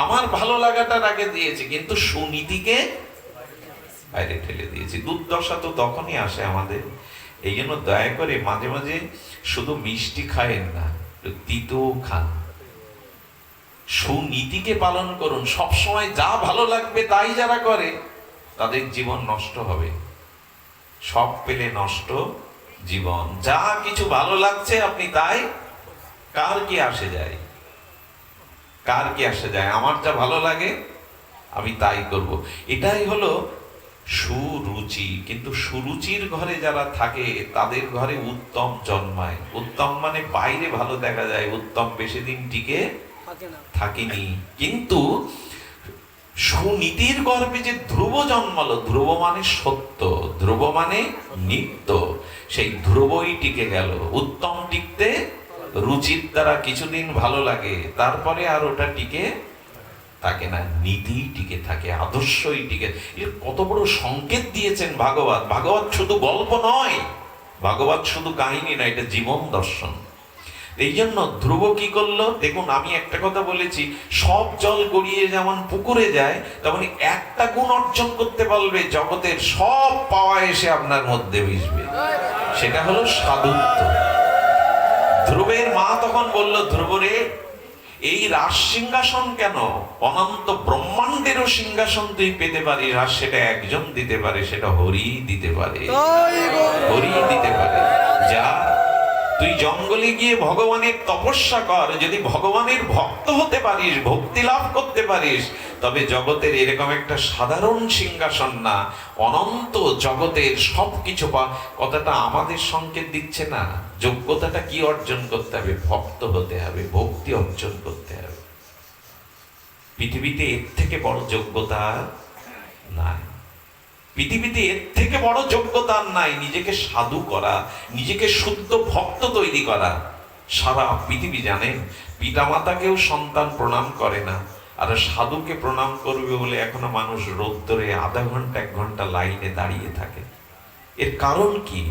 আমার ভালো লাগাটা রাখে দিয়েছি, কিন্তু সুনীতিকে বাইরে ঠেলে দিয়েছি। দুর্দশা তো তখনই আসে আমাদের। এই জন্য দয়া করে মাঝে মাঝে শুধু মিষ্টি খায়েন না, তিতো খান, সুনীতিকে পালন করুন। সবসময় যা ভালো লাগবে তাই যারা করে তাদের জীবন নষ্ট হবে। সব পেলে নষ্ট জীবন। যা কিছু ভালো লাগছে আপনি তাই, কার কি আসে যায়, কার কি আসে যায়, আমার যা ভালো লাগে আমি তাই করব। এটাই হলো সুরুচি। কিন্তু সুরুচির ঘরে যারা থাকে তাদের ঘরে উত্তম জন্মায়। উত্তম মানে বাইরে ভালো দেখা যায়, উত্তম বেশি দিন টিকে থাকেনি। কিন্তু সুনীতির গর্ভে যে ধ্রুব জন্মালো, ধ্রুব মানে সত্য, ধ্রুব মানে নিত্য, সেই ধ্রুবই টিকে গেল। উত্তম টিকতে রুচির দ্বারা কিছুদিন ভালো লাগে, তারপরে আর ওটা টিকে থাকে না। নীতি টিকে থাকে, আদর্শই টিকে। এর কত বড় সংকেত দিয়েছেন ভাগবত। ভাগবত শুধু গল্প নয়, ভাগবত শুধু কাহিনী নয়, এটা জীবন দর্শন। এই জন্য ধ্রুব কি করলো দেখুন, আমি একটা কথা বলেছি, সব জল গড়িয়ে যেমন পুকুরে যায়, তেমনি একটা গুণ অর্জন করতে পারবে, জগতের সব পাওয়া এসে আপনার মধ্যে মিশবে, সেটা হলো সাধুত্ব। ধ্রুবের মা তখন বলল, ধ্রুব রে, এই রাজ সিংহাসন কেন, অনন্ত ব্রহ্মাণ্ডেরও সিংহাসন তুই পেতে পারিস, আর সেটা একজন দিতে পারে, সেটা হরি দিতে পারে, হরি দিতে পারে। যা, তুই জঙ্গলে গিয়ে ভগবানের তপস্যা কর, যদি ভগবানের ভক্ত হতে পারিস, ভক্তি লাভ করতে পারিস, তবে জগতের এরকম একটা সাধারণ সিংহাসন না, অনন্ত জগতের সবকিছু কথাটা আমাদের সংকেত দিচ্ছে না। যোগ্যতাটা কি অর্জন করতে হবে? ভক্ত হতে হবে, ভক্তি অর্জন করতে হবে। পৃথিবীতে এর থেকে বড় যোগ্যতা নাই, পৃথিবীতে এর থেকে বড় যোগ্যতা নাই। নিজেকে সাধু করা, নিজেকে শুদ্ধ ভক্ত তৈরি করা। সারা পৃথিবী জানেন, পিতামাতাকেও সন্তান প্রণাম করে না, আর সাধুকে প্রণাম করবে বলে এখনো মানুষ রোদ্দুরে আধা ঘন্টা 1 ঘন্টা লাইনে দাঁড়িয়ে থাকে। এর কারণ কি?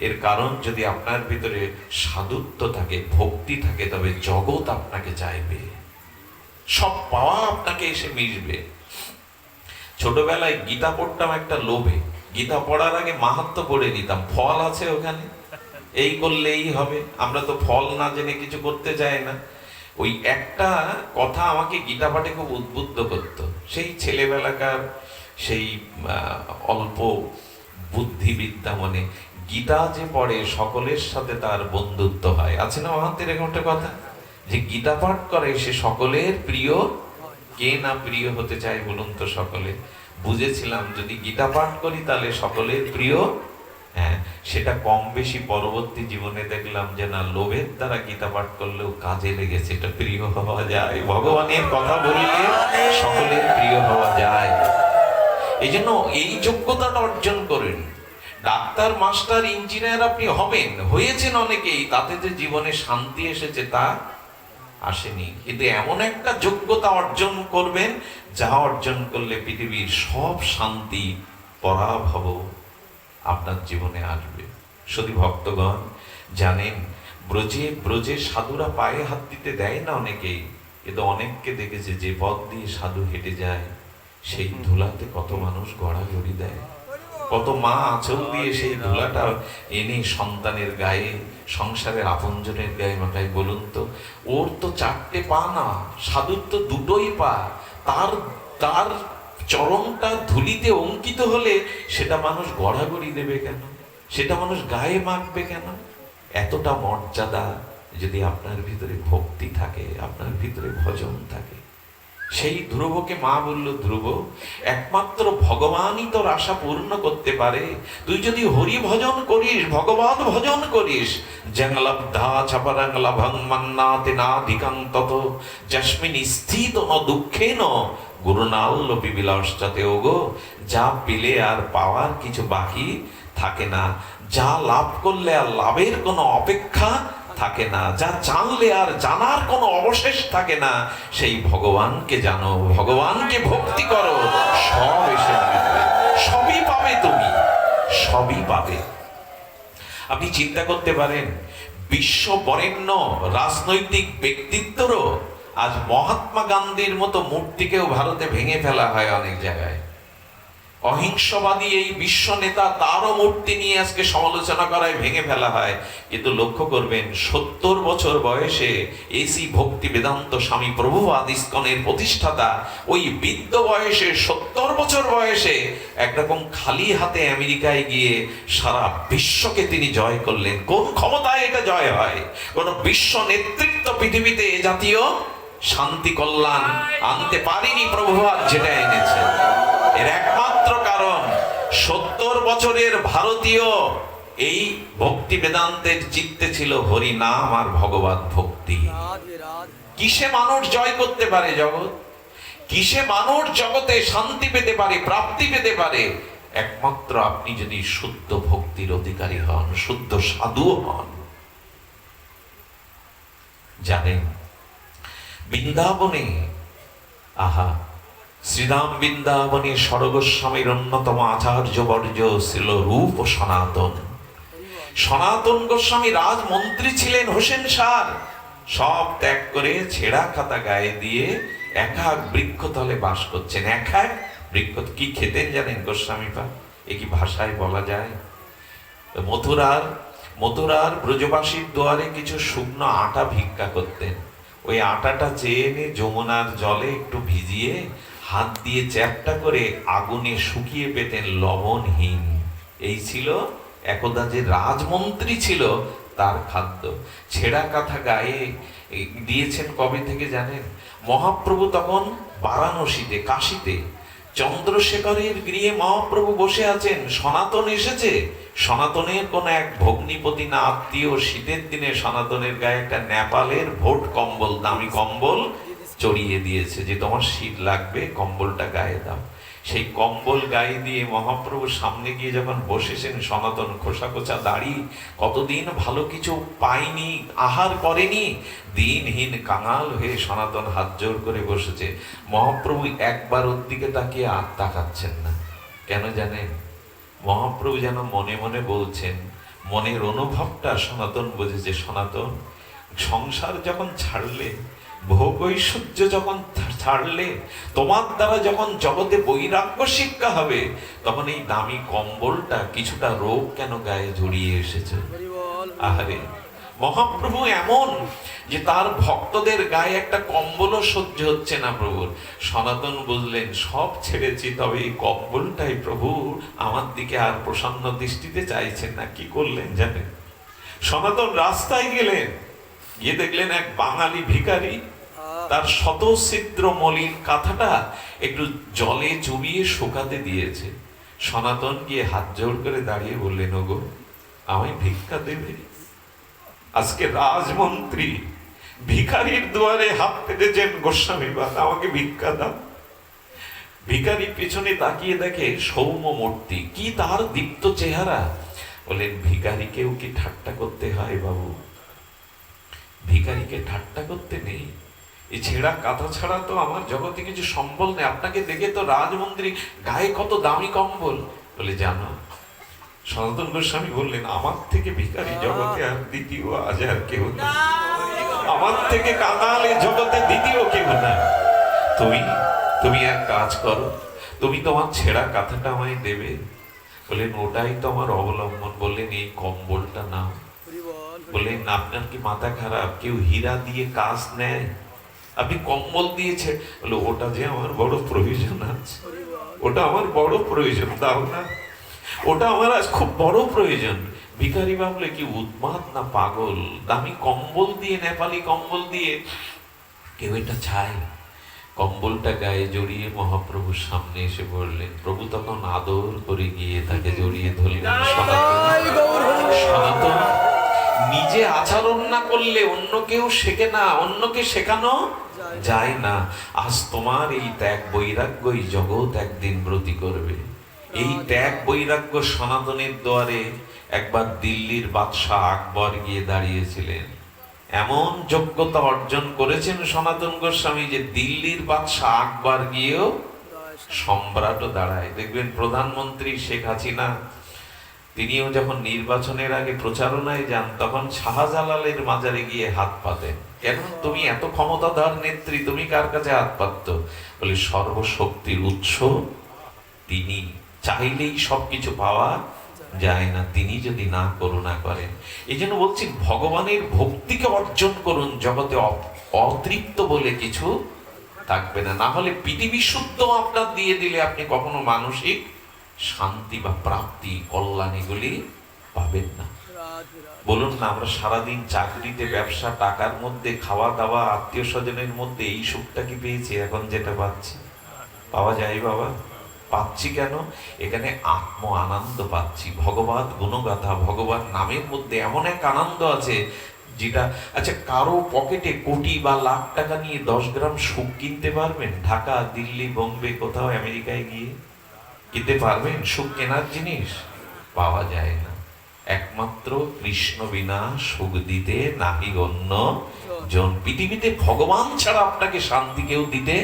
এর কারণ, যদি আপনার ভিতরে সাধুত্ব থাকে, ভক্তি থাকে, তবে জগৎ আপনাকে চাইবে, সব পাওয়া আপনাকে এসে মিশবে। ছোটবেলায় গীতা পড়তাম একটা লোভে, গীতা পড়ার আগে মাহাত্ম্য পড়ে নিতাম, ফল আছে ওখানে, এই করলেই হবে। আমরা তো ফল না জেনে কিছু করতে চাই না। ওই একটা কথা আমাকে গীতা পাঠে খুব উদ্বুদ্ধ করত। সেই ছেলেবেলাকার সেই অল্প বুদ্ধিবিদ্যা মনে, গীতা যে পড়ে সকলের সাথে তার বন্ধুত্ব হয়। আছে না মাহাত্মের এরকম একটা কথা, যে গীতা পাঠ করে সে সকলের প্রিয়। কে না প্রিয় হতে চায় বলুন তো সকলে? বুঝেছিলাম যদি গীতা পাঠ করি তাহলে সকলের প্রিয়। হ্যাঁ, সেটা কম বেশি পরবর্তী জীবনে দেখলাম যে না, লোভের দ্বারা গীতা পাঠ করলেও কাজে লেগেছে, এটা প্রিয় হওয়া যায়। ভগবানের কথা বললে সকলের প্রিয় হওয়া যায়। এই জন্য এই যোগ্যতাটা অর্জন করেন। ডাক্তার, মাস্টার, ইঞ্জিনিয়ার আপনি হবেন, হয়েছেন অনেকেই, তাতে যে জীবনে শান্তি এসেছে তা আসেনি। কিন্তু এমন একটা যোগ্যতা অর্জন করবেন, যা অর্জন করলে পৃথিবীর সব শান্তি পরাভব আপনার জীবনে আসবে। শুধু ভক্তগণ জানেন, ব্রজে ব্রজে সাধুরা পায়ে হাত দিতে দেয় না অনেকেই, কিন্তু অনেককে দেখেছে যে পথ দিয়ে সাধু হেঁটে যায়, সেই ধুলাতে কত মানুষ গড়াগড়ি দেয়, কত মা আঁচল দিয়ে সেই ধুলাটা এনে সন্তানের গায়ে, সংসারের আপনজনের গায়ে মাথায়। বলুন তো, ওর তো 4টে পা না, সাধুর তো 2টোই পা। তার তার চরণটা ধুলিতে অঙ্কিত হলে সেটা মানুষ গড়াগড়ি দেবে কেন? সেটা মানুষ গায়ে মাখবে কেন? এতটা মর্যাদা যদি আপনার ভিতরে ভক্তি থাকে, আপনার ভিতরে ভজন থাকে। সেই ধ্রুবকে মা বলল, ধ্রুব, একমাত্র ভগবানই তোর আশা পূর্ণ করতে পারে। তুই যদি হরি ভজন করিস, ভগবান ভজন করিস, জঙ্গলব্ধা চাপরঙ্গলা ভং মন্নাতে নাধিকং তত যস্মিন স্থিত ন দুঃখেন গুরুনাল্লপি বিলাসচাতে। ওগো, যা পেলে আর পাওয়ার কিছু বাকি থাকে না, যা লাভ করলে আর লাভের কোনো অপেক্ষা থাকে না, যা জানলে আর জানার কোনো অবশেষ থাকে না, সেই ভগবানকে জানো, ভগবানকে ভক্তি করো, সব এসে মিলবে, সবই পাবে, তুমি সবই পাবে। আপনি চিন্তা করতে পারেন, বিশ্ব বরেণ্য রাজনৈতিক ব্যক্তিত্বরও আজ মহাত্মা গান্ধীর মতো মূর্তিকেও ভারতে ভেঙে ফেলা হয় অনেক জায়গায়। অহিংসবাদী এই বিশ্ব নেতা, তারও মূর্তি নিয়ে আজকে সমালোচনা করায় ভেঙে ফেলা হয়। কিন্তু লক্ষ্য করবেন, 70 বছর বয়সে এসি ভক্তি বেদান্ত স্বামী প্রভুপাদ ইস্কনের প্রতিষ্ঠাতা ওই বৃদ্ধ বয়সে, 70 বছর বয়সে একরকম খালি হাতে আমেরিকায় গিয়ে সারা বিশ্বকে তিনি জয় করলেন। কোন ক্ষমতায় এটা জয় হয়? কোন বিশ্ব নেতৃত্ব পৃথিবীতে এ জাতীয় শান্তি কল্যাণ আনতে পারেনি প্রভুপাদ, যেটা এনেছেন। এর একমাত্র কারণ 70 বছরের ভারতীয় এই ভক্তি বেদান্তের চিত্তে ছিল হরি নাম আর ভগবত ভক্তি। কিসে মানুষ জয় করতে পারে জগৎ? কিসে মানুষ জগতে শান্তি পেতে পারে, প্রাপ্তি পেতে পারে? একমাত্র আপনি যদি শুদ্ধ ভক্তির অধিকারী হন, শুদ্ধ সাধু হন। জানেন, বৃন্দাবনে, আহা, শ্রীরাম বৃন্দাবনে স্বর্গস্বামীর অন্যতম আচার্য বর্য ছিল রূপ ও সনাতন। সনাতন গোস্বামী রাজমন্ত্রী ছিলেন হোসেন শাহ। সব ত্যাগ করে ছেঁড়া খাতা গায়ে দিয়ে এক এক বৃক্ষতলে বাস করছেন। এক এক বৃক্ষ কি খেতেন জানেন গোস্বামীপা? এ কি ভাষায় বলা যায়? মথুরার ব্রজবাসীর দুয়ারে কিছু শুকনো আটা ভিক্ষা করতেন। ওই আটাটা চেয়ে এনে যমুনার জলে একটু ভিজিয়ে হাত দিয়ে চ্যাপটা করে আগুনে শুকিয়ে পেতেন লবণহীন। এই ছিল একদা যে রাজমন্ত্রী ছিল তার খাদ্য। ছেঁড়া কাঁথা গায়ে দিয়েছেন কবে থেকে জানেন? মহাপ্রভু তখন বারাণসীতে, কাশীতে চন্দ্রশেখরের গৃহে মহাপ্রভু বসে আছেন। সনাতন এসেছে। সনাতনের কোন এক ভগ্নিপতি না আত্মীয় শীতের দিনে সনাতনের গায়ে একটা নেপালের ভোট কম্বল, দামি কম্বল চড়িয়ে দিয়েছে যে তোমার শীত লাগবে, কম্বলটা গায়ে দাও। সেই কম্বল গায়ে দিয়ে মহাপ্রভু সামনে গিয়ে যখন বসেছেন, সনাতন খোসা খোসা দাড়ি, কতদিন ভালো কিছু পায়নি, আহার করেনি, দিনহীন কাঙাল হয়ে সনাতন হাত জোর করে বসেছে। মহাপ্রভু একবার ওর দিকে তাকিয়ে আর তাকাচ্ছেন না। কেন জানেন? মহাপ্রভু যেন মনে মনে বলছেন, মনের অনুভবটা সনাতন বুঝেছে। সনাতন, সংসার যখন ছাড়লে, ভোগ ঐশ্বর্য যখন ছাড়লে, তোমার দ্বারা যখন জগতে বৈরাগ্য শিক্ষা হবে, তখন এই দামি কম্বলটা কিছুটা রোগ কেন গায়ে জড়িয়ে এসেছে? আহারে, মহাপ্রভু এমন যে তার ভক্তদের গায়ে একটা কম্বলও সহ্য হচ্ছে না প্রভুর। সনাতন বুঝলেন সব ছেড়েছি, তবে এই কম্বলটাই প্রভু আমার দিকে আর প্রসন্ন দৃষ্টিতে চাইছেন না। কি করলেন জানেন? সনাতন রাস্তায় গেলেন, গিয়ে দেখলেন এক বাঙালি ভিখারি তার শত ছিদ্র মলিন কাঁথাটা একটু জলে চুবিয়ে শুকাতে দিয়েছে। সনাতন গিয়ে হাত জোড় করে দাঁড়িয়ে বললেন, ওগো, আমায় ভিক্ষা দেবে? আজকে রাজমন্ত্রী ভিখারির দুয়ারে হাত পেতেছেন, গোস্বামীপাদ আমাকে ভিক্ষা দাও। ভিখারি পেছনে তাকিয়ে দেখে সৌম্য মূর্তি, কি তার দীপ্ত চেহারা। বলেন, ভিখারিকেও কি ঠাট্টা করতে হয় বাবু? ভিখারিকে ঠাট্টা করতে নেই। এই ছেঁড়া কাঁথা ছাড়া তো আমার জগতে কিছু সম্বল নেই। আপনাকে দেখে তো রাজমন্ত্রী, গায়ে কত দামি কম্বল। বলে, জানো? সনাতন গোস্বামী বললেন, আমার থেকে ভিখারি জগতে আর দ্বিতীয় আজ আর কেউ নেই। আমার থেকে কাঙাল এ জগতে দ্বিতীয় কেউ না। তুমি এক কাজ করো, তুমি তোমার ছেঁড়া কাঁথাটা আমায় দেবে। বললেন, ওটাই তো আমার অবলম্বন। বললেন, এই কম্বলটা নাও। বললেন, আপনার কি মাথা খারাপ? কেউ হীরা দিয়ে কাজ নেয়, আপনি কম্বল দিয়েছে। বলে, ওটা যে আমার বড় প্রয়োজন আছে, ওটা আমার বড় প্রয়োজন, দাও না, ওটা আমার আজ খুব বড় প্রয়োজন। ভিখারি ভাবলে কি উন্মাদ না পাগল? দামি কম্বল দিয়ে, নেপালি কম্বল দিয়ে কেউ এটা চায়? কম্বলটা গায়ে জড়িয়ে মহাপ্রভুর সামনে এসে বললেন। প্রভু তখন আদর করে গিয়ে তাকে জড়িয়ে ধরলেন। সনাতন, নিজে আচরণ না করলে অন্য কেউ শেখে না, অন্যকে শেখানো যায় না। আজ তোমার এই ত্যাগ বৈরাগ্যই জগৎ একদিন ব্রতী করবে। এই ত্যাগ বৈরাগ্য সনাতনের দ্বারে একবার দিল্লির বাদশাহ আকবর গিয়ে দাঁড়িয়েছিলেন। এমন যোগ্যতা অর্জন করেছেন সনাতন গোস্বামী যে দিল্লির বাদশাহ আকবর গিয়েও সম্রাটও দাঁড়ায়। দেখবেন প্রধানমন্ত্রী শেখ হাসিনা তিনিও যখন নির্বাচনের আগে প্রচারণায় যান তখন শাহজালালের মাজারে গিয়ে হাত পাতেন। কেন? তুমি এত ক্ষমতাধর নেত্রী, তুমি কার কাছে হাত পাতত? বলে সর্বশক্তির উৎস তিনি, চাইলেই সবকিছু পাওয়া যায় না তিনি যদি না করুণা করেন। এই জন্য বলছি ভগবানের ভক্তিকে অর্জন করুন, জগতে অতৃপ্ত বলে কিছু থাকবে না। না হলে পৃথিবী শুদ্ধ আপনার দিয়ে দিলে আপনি কখনো মানসিক শান্তি বা প্রাপ্তি, কল্যাণ এগুলি পাবেন না। বলুন না, আমরা সারাদিন চাকরিতে, ব্যবসা, টাকার মধ্যে, খাওয়া দাওয়া, আত্মীয় স্বজনের মধ্যে এই সুখটা কি পেয়েছি? এখন যেটা পাচ্ছি পাওয়া যায় বাবা? পাচ্ছি কেন? এখানে আত্ম আনন্দ পাচ্ছি, ভগবত গুণগাথা, ভগবান নামের মধ্যে এমন এক আনন্দ আছে যেটা, আচ্ছা কারো পকেটে কোটি বা লাখ টাকা নিয়ে 10 গ্রাম সুখ কিনতে পারবেন? ঢাকা, দিল্লি, বোম্বে, কোথাও আমেরিকায় গিয়ে কিনতে পারবেন? সুখ কেনার জিনিস পাওয়া যায় না। একমাত্র কৃষ্ণ বিনা সুখ দিতে নাহি অন্য জন। পৃথিবীতে ভগবান ছাড়া আপনাকে শান্তি কেউ দিতে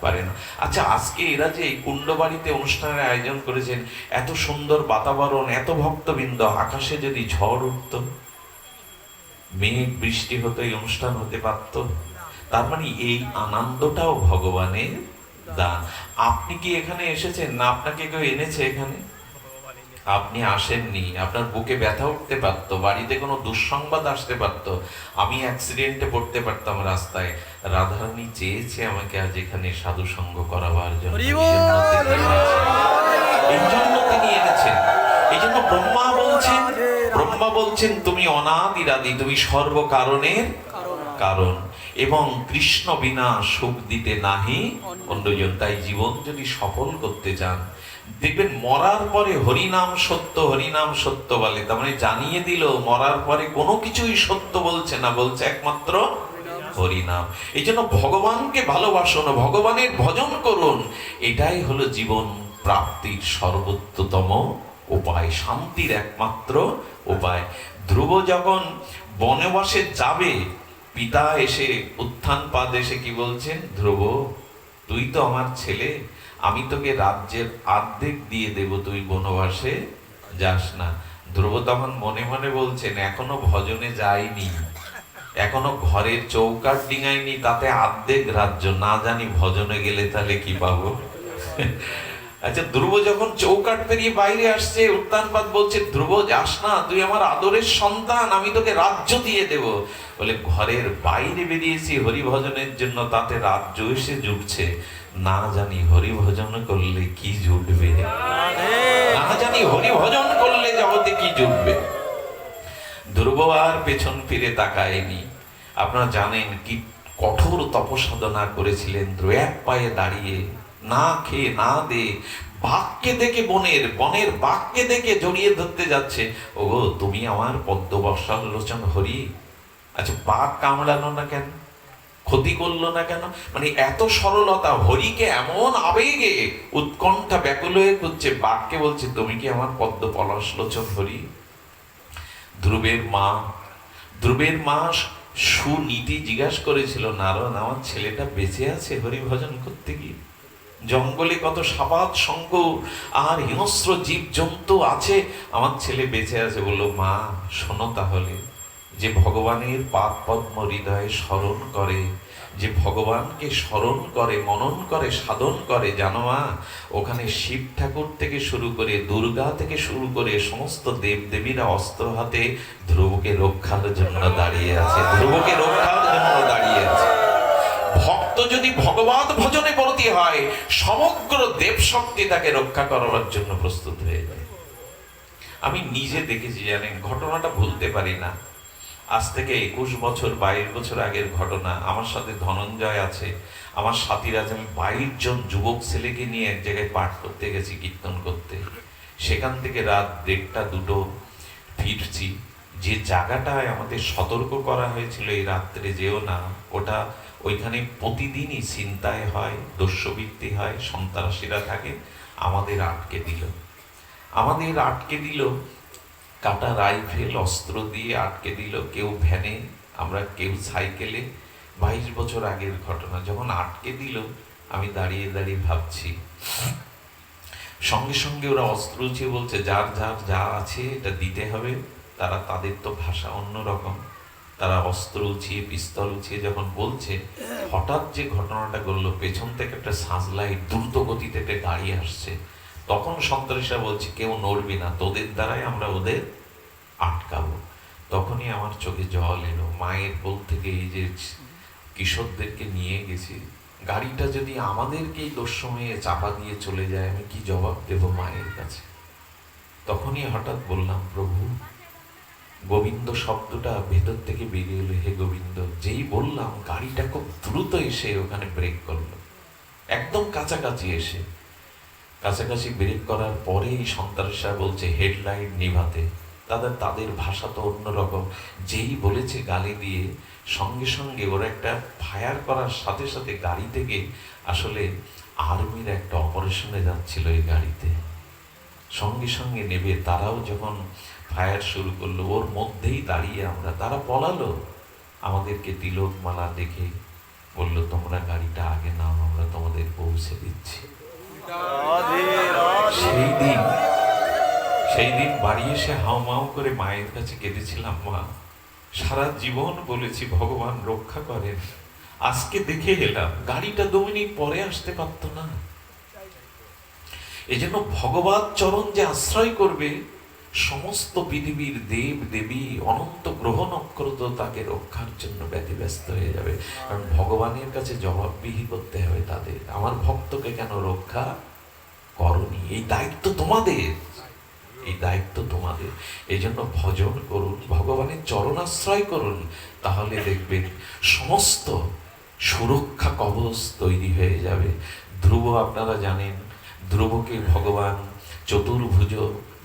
পারে না। আচ্ছা আজকে এরা যে কুণ্ডবাড়িতে অনুষ্ঠানের আয়োজন করেছেন, এত সুন্দর বাতাবরণ, এত ভক্তবৃন্দ, আকাশে যদি ঝড় উঠত, মেঘ বৃষ্টি হতো, এই অনুষ্ঠান হতে পারত? তার মানে এই আনন্দটাও ভগবানের দান। আপনি কি এখানে এসেছেন না আপনাকে কেউ এনেছে এখানে? আপনি আসেননি, আপনার বুকে ব্যথা উঠতে পারতো, বাড়িতে কোনো দুঃসংবাদ আসতে পারতো, আমি অ্যাক্সিডেন্টে পড়তে পারতাম রাস্তায়, রাধারানী চেয়েছে আমাকে আজ এখানে সাধু সঙ্গ করাবার জন্য, এই জন্য তিনি এনেছেন। এই জন্য ব্রহ্মা বলছেন তুমি অনাদিরাদি, তুমি সর্বকারণের কারণ, এবং কৃষ্ণ বিনা সুখ দিতে নাহি অন্যজন। তাই জীবন যদি সফল করতে চান, দেখবেন মরার পরে হরিনাম সত্য, হরিনাম সত্য বলে, তার মানে জানিয়ে দিল মরার পরে কোনো কিছুই সত্য বলছে না, বলছে একমাত্র হরিনাম। এই জন্য ভগবানকে ভালোবাসুন, ভগবানের ভজন করুন, এটাই হলো জীবন প্রাপ্তির সর্বোত্তম উপায়, শান্তির একমাত্র উপায়। ধ্রুব যখন বনবাসে যাবে, পিতা এসে, উত্থানপাদ এসে কি বলছেন? ধ্রুব তুই তো আমার ছেলে, আমি তোকে রাজ্যের অর্ধেক দিয়ে দেব, তুই বনবাসে যাস না। ধ্রুব তখন মনে মনে বলছেন এখনো ভজনে যায়নি, এখনো ঘরের চৌকাঠ ডিঙায়নি, তাতে অর্ধেক রাজ্য, না জানি ভজনে গেলে তাহলে কি পাবো। আচ্ছা ধ্রুব যখন চৌকাঠ পেরিয়ে বাইরে আসছে, উত্তানপাদ বলছে ধ্রুব যাস না, তুই আমার আদরের সন্তান, আমি তোকে রাজ্য দিয়ে দেব। বলে ঘরের বাইরে বেরিয়েছি হরিভজনের জন্য, তাতে রাজ্য এসে জুটছে, না জানি হরিভজন করলে কি জুটবে, না জানি হরিভজন করলে জগতে কি জুটবে। ধ্রুব আর পেছন ফিরে তাকায়নি। আপনারা জানেন কি কঠোর তপসাধনা করেছিলেন ধ্রুব, এক পায়ে দাঁড়িয়ে, না খেয়ে না দে, বাঘকে দেখে, বনের বাঘকে দেখে জড়িয়ে ধরতে যাচ্ছে, ও তুমি আমার পদ্মবর্ষার লোচন হরি। আচ্ছা বাঘ কামড়ানো না কেন, ক্ষতি করলো না কেন? মানে এত সরলতা, হরিকে এমন আবেগে উৎকণ্ঠা ব্যাকুল হয়ে খুঁজছে, বাঘকে বলছে তুমি কি আমার পদ্ম পলাশ লোচন হরি। ধ্রুবের মা সুনীতি জিজ্ঞাসা করেছিল, নারদ আমার ছেলেটা বেঁচে আছে হরি ভজন করতে গিয়ে? জঙ্গলে কত সাপাত শঙ্খ আর হিংস্র জীব জন্তু আছে, আমার ছেলে বেঁচে আছে। বললো মা শোনো তাহলে, যে ভগবানের পাদ পদ্ম হৃদয়ে স্মরণ করে, যে ভগবানকে স্মরণ করে, মনন করে, সাধন করে, জানো মা ওখানে শিব ঠাকুর থেকে শুরু করে, দুর্গা থেকে শুরু করে সমস্ত দেব দেবীরা অস্ত্র হাতে ধ্রুবকে রক্ষার জন্য দাঁড়িয়ে আছে, ধ্রুবকে রক্ষার জন্য দাঁড়িয়ে আছে। ভক্ত যদি ভগবত ভজনে ব্রতী হয়, সমগ্র দেব শক্তি তাকে রক্ষা করার জন্য প্রস্তুত হয়ে যায়। আমি নিজে দেখেছি, জানেন, ঘটনাটা ভুলতে পারি না। আজ থেকে 21 বছর 22 বছর আগের ঘটনা। আমার সাথে ধনঞ্জয় আছে, আমার সাথীরা আছে। আমি 22 জন যুবক ছেলেকে নিয়ে এক জায়গায় পাঠ করতে গেছি, কীর্তন করতে। সেখান থেকে রাত 1টা 2টো ফিরছি। যে জায়গাটায় আমাদের সতর্ক করা হয়েছিল এই রাত্রে যেও না, ওটা ওইখানে প্রতিদিনই ছিনতাই হয়, দস্যুবৃত্তি হয়, সন্ত্রাসীরা থাকে। আমাদের আটকে দিল কাটা রাইফেল অস্ত্র দিয়ে আটকে দিল, কেউ ভ্যানে, আমরা কেউ সাইকেলে। 22 বছর আগের ঘটনা। যখন আটকে দিল, আমি দাঁড়িয়ে দাঁড়িয়ে ভাবছি, সঙ্গে সঙ্গে ওরা অস্ত্র উঁচিয়ে বলছে যার যার যা আছে এটা দিতে হবে। তারা, তাদের তো ভাষা অন্যরকম, তারা অস্ত্র উঁচিয়ে পিস্তল উঁচিয়ে যখন বলছে, হঠাৎ যে ঘটনাটা ঘটলো, পেছন থেকে একটা সাজলাইট দ্রুত গতিতে একটা গাড়ি আসছে। তখন সন্ত্রাসীরা বলছে কেউ নড়বি না, তোদের দ্বারাই আমরা ওদের আটকাবো। তখনই আমার চোখে জল এলো। মায়ের কোল থেকে এই যে কিশোরদেরকে নিয়ে গেছি, গাড়িটা যদি আমাদেরকেই দুঃসময়ে চাপা দিয়ে চলে যায়, আমি কি জবাব দেব মায়ের কাছে? তখনই হঠাৎ বললাম, প্রভু, গোবিন্দ শব্দটা ভেতর থেকে বেরিয়ে এলো, হে গোবিন্দ। যেই বললাম, গাড়িটা খুব দ্রুত এসে ওখানে ব্রেক করলো, একদম কাছাকাছি এসে। কাছাকাছি ব্রেক করার পরেই সন্ত্রাসীরা বলছে হেডলাইট নিভাতে। তাদের ভাষা তো অন্যরকম। যেই বলেছে গালি দিয়ে, সঙ্গে সঙ্গে ওরা একটা ফায়ার করার সাথে সাথে গাড়ি থেকে, আসলে আর্মির একটা অপারেশনে যাচ্ছিল এই গাড়িতে, সঙ্গে সঙ্গে নেবে তারাও যখন ফায়ার শুরু করলো, ওর মধ্যেই দাঁড়িয়ে আমরা, তারা পলালো। আমাদেরকে তিলক মালা দেখে বললো, তোমরা গাড়িটা আগে নাও, আমরা তোমাদের পৌঁছে দিচ্ছি। সেই দিন বাড়ি এসে হাউমাউ করে মায়ের কাছে কেঁদেছিলাম, মা, সারা জীবন বলেছি ভগবান রক্ষা করেন, আজকে দেখে এলাম গাড়িটা 2 মিনিট পরে আসতে পারত না। এই জন্য ভগবত চরণ যে আশ্রয় করবে, সমস্ত পৃথিবীর দেব দেবী অনন্ত গ্রহ নক্ষত্র তাকে রক্ষার জন্য ব্যতিব্যস্ত হয়ে যাবে। কারণ ভগবানের কাছে জবাবদিহি করতে হবে তাদের, আমার ভক্তকে কেন রক্ষা করনি। এই দায়িত্ব তোমাদের, এই দায়িত্ব তোমাদের। এই জন্য ভজন করুন, ভগবানের চরণাশ্রয় করুন, তাহলে দেখবেন সমস্ত সুরক্ষা কবচ তৈরি হয়ে যাবে। ধ্রুব, আপনারা জানেন, ধ্রুবকে ভগবান চতুর্ভুজ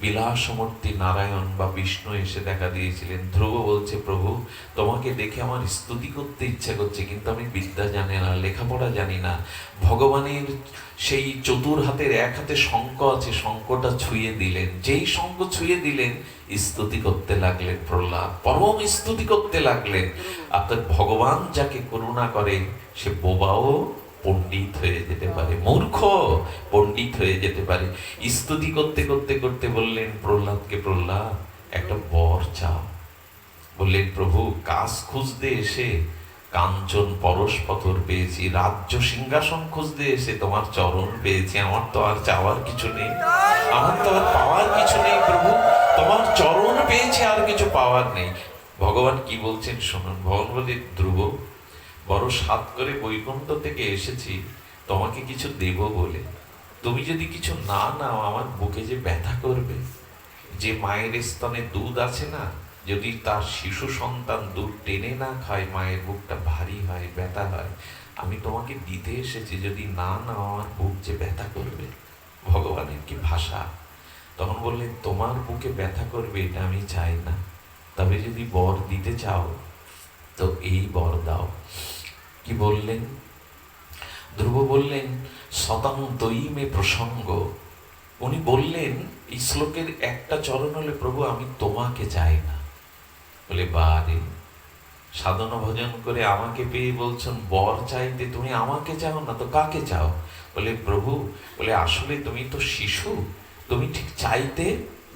বিলাসমূর্তি নারায়ণ বা বিষ্ণু এসে দেখা দিয়েছিলেন। ধ্রুব বলছে, প্রভু, তোমাকে দেখে আমার স্তুতি করতে ইচ্ছা করছে, কিন্তু আমি বিদ্যা জানি না, লেখাপড়া জানি না। ভগবানের সেই চতুর হাতের এক হাতে শঙ্খ আছে, শঙ্খটা ছুঁয়ে দিলেন। যেই শঙ্খ ছুঁয়ে দিলেন, স্তুতি করতে লাগলেন প্রহ্লাদ, পরম স্তুতি করতে লাগলেন। আপনার ভগবান যাকে করুণা করে, সে বোবাও পণ্ডিত হয়ে যেতে পারে, মূর্খ পণ্ডিত হয়ে যেতে পারে। স্তুতি করতে করতে করতে বললেন প্রহ্লাদকে, প্রহ্লাদ, একটা বর চাও। বললেন, প্রভু, কাজ খুঁজতে এসে কাঞ্চন পরশ পথর পেয়েছি, রাজ্য সিংহাসন খুঁজতে এসে তোমার চরণ পেয়েছি, আমার তো আর চাওয়ার কিছু নেই, আমার তো আর পাওয়ার কিছু নেই প্রভু, তোমার চরণ পেয়েছি, আর কিছু পাওয়ার নেই। ভগবান কি বলছেন শুনুন। ভগবান বলে, ধ্রুব, বড় সাত করে বৈকুণ্ঠ থেকে এসেছি তোমাকে কিছু দেব বলে, তুমি যদি কিছু না নাও, আমার বুকে যে ব্যথা করবে। যে মায়ের স্তনে দুধ আছে না, যদি তার শিশু সন্তান দুধ টেনে না খায়, মায়ের বুকটা ভারী হয়, ব্যথা হয়। আমি তোমাকে দিতে এসেছি, যদি না নাও, আমার বুক যে ব্যথা করবে। ভগবানের কি ভাষা! তখন বললেন, তোমার বুকে ব্যথা করবে এটা আমি চাই না, তবে যদি বর দিতে চাও তো এই বর দাও। কি বললেন? ধ্রুব বললেন, শতাং তৈমে প্রসঙ্গ। উনি বললেন, এই শ্লোকের একটা চরণ হলে, প্রভু, আমি তোমাকে চাই না। বলে, বারে, সাধনা ভজন করে আমাকে পেয়ে বলছেন বর চাইতে, তুমি আমাকে চাও না তো কাকে চাও? বলে, প্রভু, বলে, আসলে তুমি তো শিশু, তুমি ঠিক চাইতে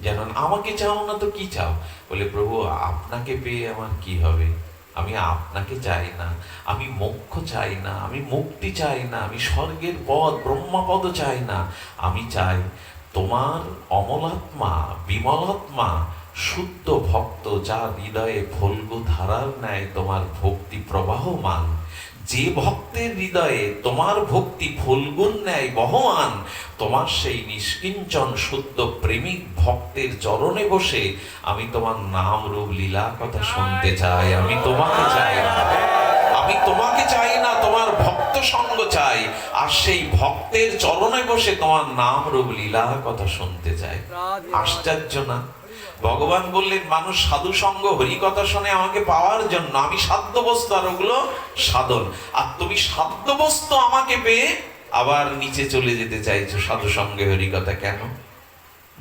জানো না, আমাকে চাও না তো কি চাও? বলে, প্রভু, আপনাকে পেয়ে আমার কি হবে? আমি আপনাকে চাই না, আমি মোক্ষ চাই না, আমি মুক্তি চাই না, আমি স্বর্গের পদ ব্রহ্মপদ চাই না। আমি চাই তোমার অমলাত্মা, বিমলাত্মা, শুদ্ধ ভক্ত, যার হৃদয়ে ফল্গু ধারার ন্যায় তোমার ভক্তি প্রবাহমান। যে ভক্তের হৃদয়ে তোমার ভক্তি ফল্গুর ন্যায় বহমান, তোমার সেই নিষ্কিঞ্চন শুদ্ধ প্রেমিক ভক্তের চরণে বসে আমি তোমার নাম রূপ লীলা কথা শুনতে চাই। আমি তোমাকে চাই না, আমি তোমাকে চাই না, তোমার ভক্ত সঙ্গ চাই। আর সেই ভক্তের চরণে বসে তোমার নাম রূপ লীলা কথা শুনতে চাই। আশ্চর্য না? ভগবান বললেন, মানুষ সাধু সঙ্গ হরি কথা শোনে আমাকে পাওয়ার জন্য, আমি সাধ্য বস্তু আর ওগুলো সাধন। আর তুমি সাধ্য বস্তু আমাকে পেয়ে আবার নিচে চলে যেতে চাইছো সাধু সঙ্গে হরি কথা কেন?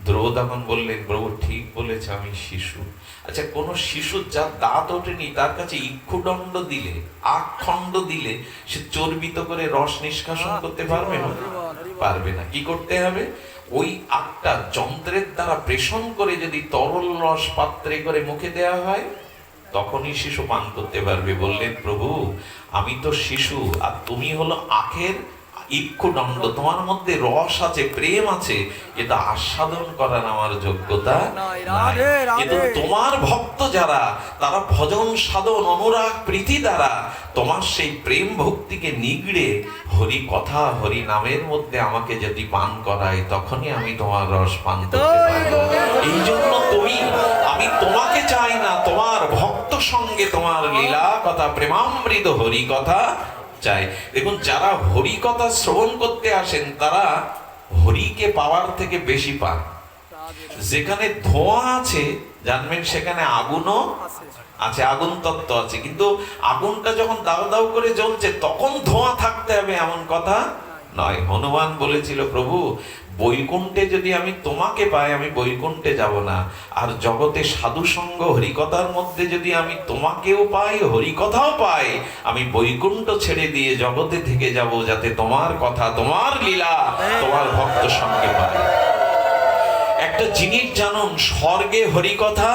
ধ্রুব তখন বললেন, প্রভু ঠিক বলেছে, আমি শিশু। আচ্ছা, কোন শিশু যার দাঁত ওঠেনি তার কাছে ইক্ষুদণ্ড দিলে, আখণ্ড দিলে, সে চর্বিত করে রস নিষ্কাশন করতে পারবে না? পারবে না। কি করতে হবে? ওই আটটা যন্ত্রের দ্বারা প্রেষণ করে যদি তরল রস পাত্রে করে মুখে দেয়া হয়, তখনই শিশু পান করতে পারবে। বললেন, প্রভু আমি তো শিশু, আর তুমি হলো আখের ইক্ষুদণ্ড, তোমার মধ্যে রস আছে, প্রেম আছে, কিন্তু আস্বাদন করার আমার যোগ্যতা নাই। কিন্তু তোমার ভক্ত যারা, তারা ভজন সাধন অনুরাগ প্রীতি দ্বারা তোমার সেই প্রেম ভক্তিকে নিগড়ে হরি কথা হরি নামের মধ্যে আমাকে যদি পান করায়, তখনই আমি তোমার রস পান করতে পারবো। এই জন্য আমি তোমাকে চাই না, তোমার ভক্ত সঙ্গে তোমার লীলা কথা প্রেমামৃত হরি কথা চাই। দেখুন, যারা হরি কথা শ্রবণ করতে আসেন, তারা হরিকে পাওয়ার থেকে বেশি পান। যেখানে ধোঁয়া আছে জানবেন সেখানে আগুনও আছে, আগুন তত্ত্ব আছে। কিন্তু আগুনটা যখন দাও দাও করে জ্বলছে, তখন ধোঁয়া থাকতে হবে এমন কথা নয়। হনুমান বলেছিল, প্রভু বৈকুণ্ঠে যদি আমি তোমাকে পাই, আমি বৈকুণ্ঠে যাব না, আর জগতে সাধু সঙ্গ হরিকথার মধ্যে যদি আমি তোমাকেও পাই, হরিকথাও পাই, আমি বৈকুণ্ঠ ছেড়ে দিয়ে জগতে থেকে যাব, যাতে তোমার কথা, তোমার লীলা, তোমার ভক্ত সঙ্গে পাই। একটা জিনিস জানুন, স্বর্গে হরিকথা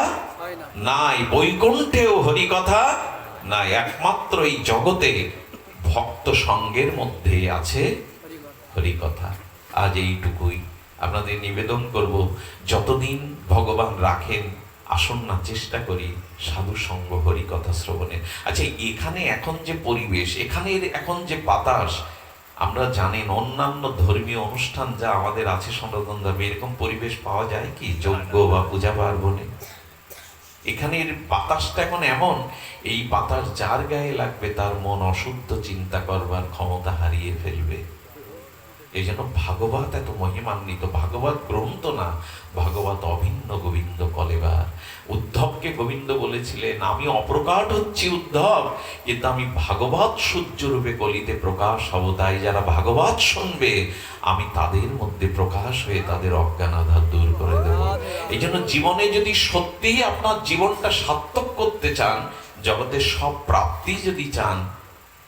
নাই, বৈকুণ্ঠেও হরিকথা নাই, একমাত্র এই জগতে ভক্ত সঙ্গের মধ্যে আছে হরিকথা। আজ এইটুকুই আপনাদের নিবেদন করব, যতদিন ভগবান রাখেন আসুন না চেষ্টা করি সাধু সঙ্গ হরিকথা শ্রবণে। আচ্ছা, এখানে এখন যে পরিবেশ, এখানের এখন যে বাতাস, আমরা জানেন অন্যান্য ধর্মীয় অনুষ্ঠান যা আমাদের আছে সনাতন ধর্মে, এরকম পরিবেশ পাওয়া যায় কি যজ্ঞ বা পূজা পার্বণে? এখানের বাতাসটা এখন এমন, এই বাতাস যার গায়ে লাগবে তার মন অশুদ্ধ চিন্তা করবার ক্ষমতা হারিয়ে ফেলবে। এই জন্য ভাগবত এত মহিমান্বিত। ভাগবত গ্রন্থ না, ভাগবত অভিন্ন গোবিন্দ কলেবার। উদ্ধবকে গোবিন্দ বলেছিলেন, আমি অপ্রকাট হচ্ছি উদ্ধব, কিন্তু আমি ভাগবত সূর্যরূপে কলিতে প্রকাশ হব। তাই যারা ভাগবত শুনবে, আমি তাদের মধ্যে প্রকাশ হয়ে তাদের অজ্ঞান আধার দূর করে দেব। এই জন্য জীবনে যদি সত্যিই আপনার জীবনটা সার্থক করতে চান, জগতের সব প্রাপ্তি যদি চান,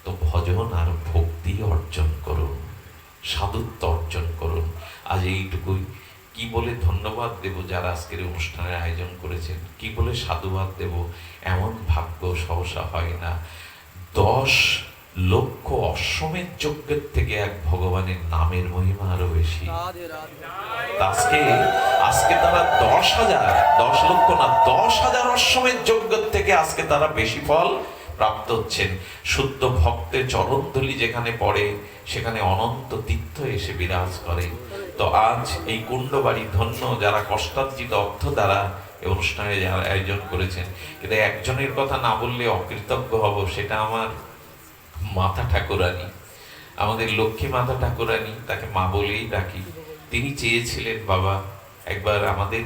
তো ভজন আর ভক্তি অর্জন করুন, সাধুত্ব অর্জন করুন। আজ এইটুকুই। কি বলে ধন্যবাদ দেব যারা আজকের অনুষ্ঠানের আয়োজন করেছেন, কি বলে সাধুবাদ দেব? এমন ভাগ্য সহসা হয় না। 10 লক্ষ অশ্বমেধ যজ্ঞের থেকে এক ভগবানের নামের মহিমা আরো বেশি। আজকে তারা 10 লক্ষ না, 10,000 অশ্বমেধ যজ্ঞের থেকে আজকে তারা বেশি ফল প্রাপ্ত হচ্ছেন। শুদ্ধ ভক্তের চরণধূলি যেখানে পড়ে, সেখানে অনন্ত তীর্থ এসে বিরাজ করে। তো আজ এই কুণ্ডবাড়ি ধন্য, যারা কষ্টার্জিত অর্থ দ্বারা এই অনুষ্ঠানে যারা আয়োজন করেছেন। কিন্তু একজনের কথা না বললে অকৃতজ্ঞ হব, সেটা আমার মাতা ঠাকুরানী, আমাদের লক্ষ্মী মাতা ঠাকুরানী, তাকে মা বলেই ডাকি। তিনি চেয়েছিলেন, বাবা একবার আমাদের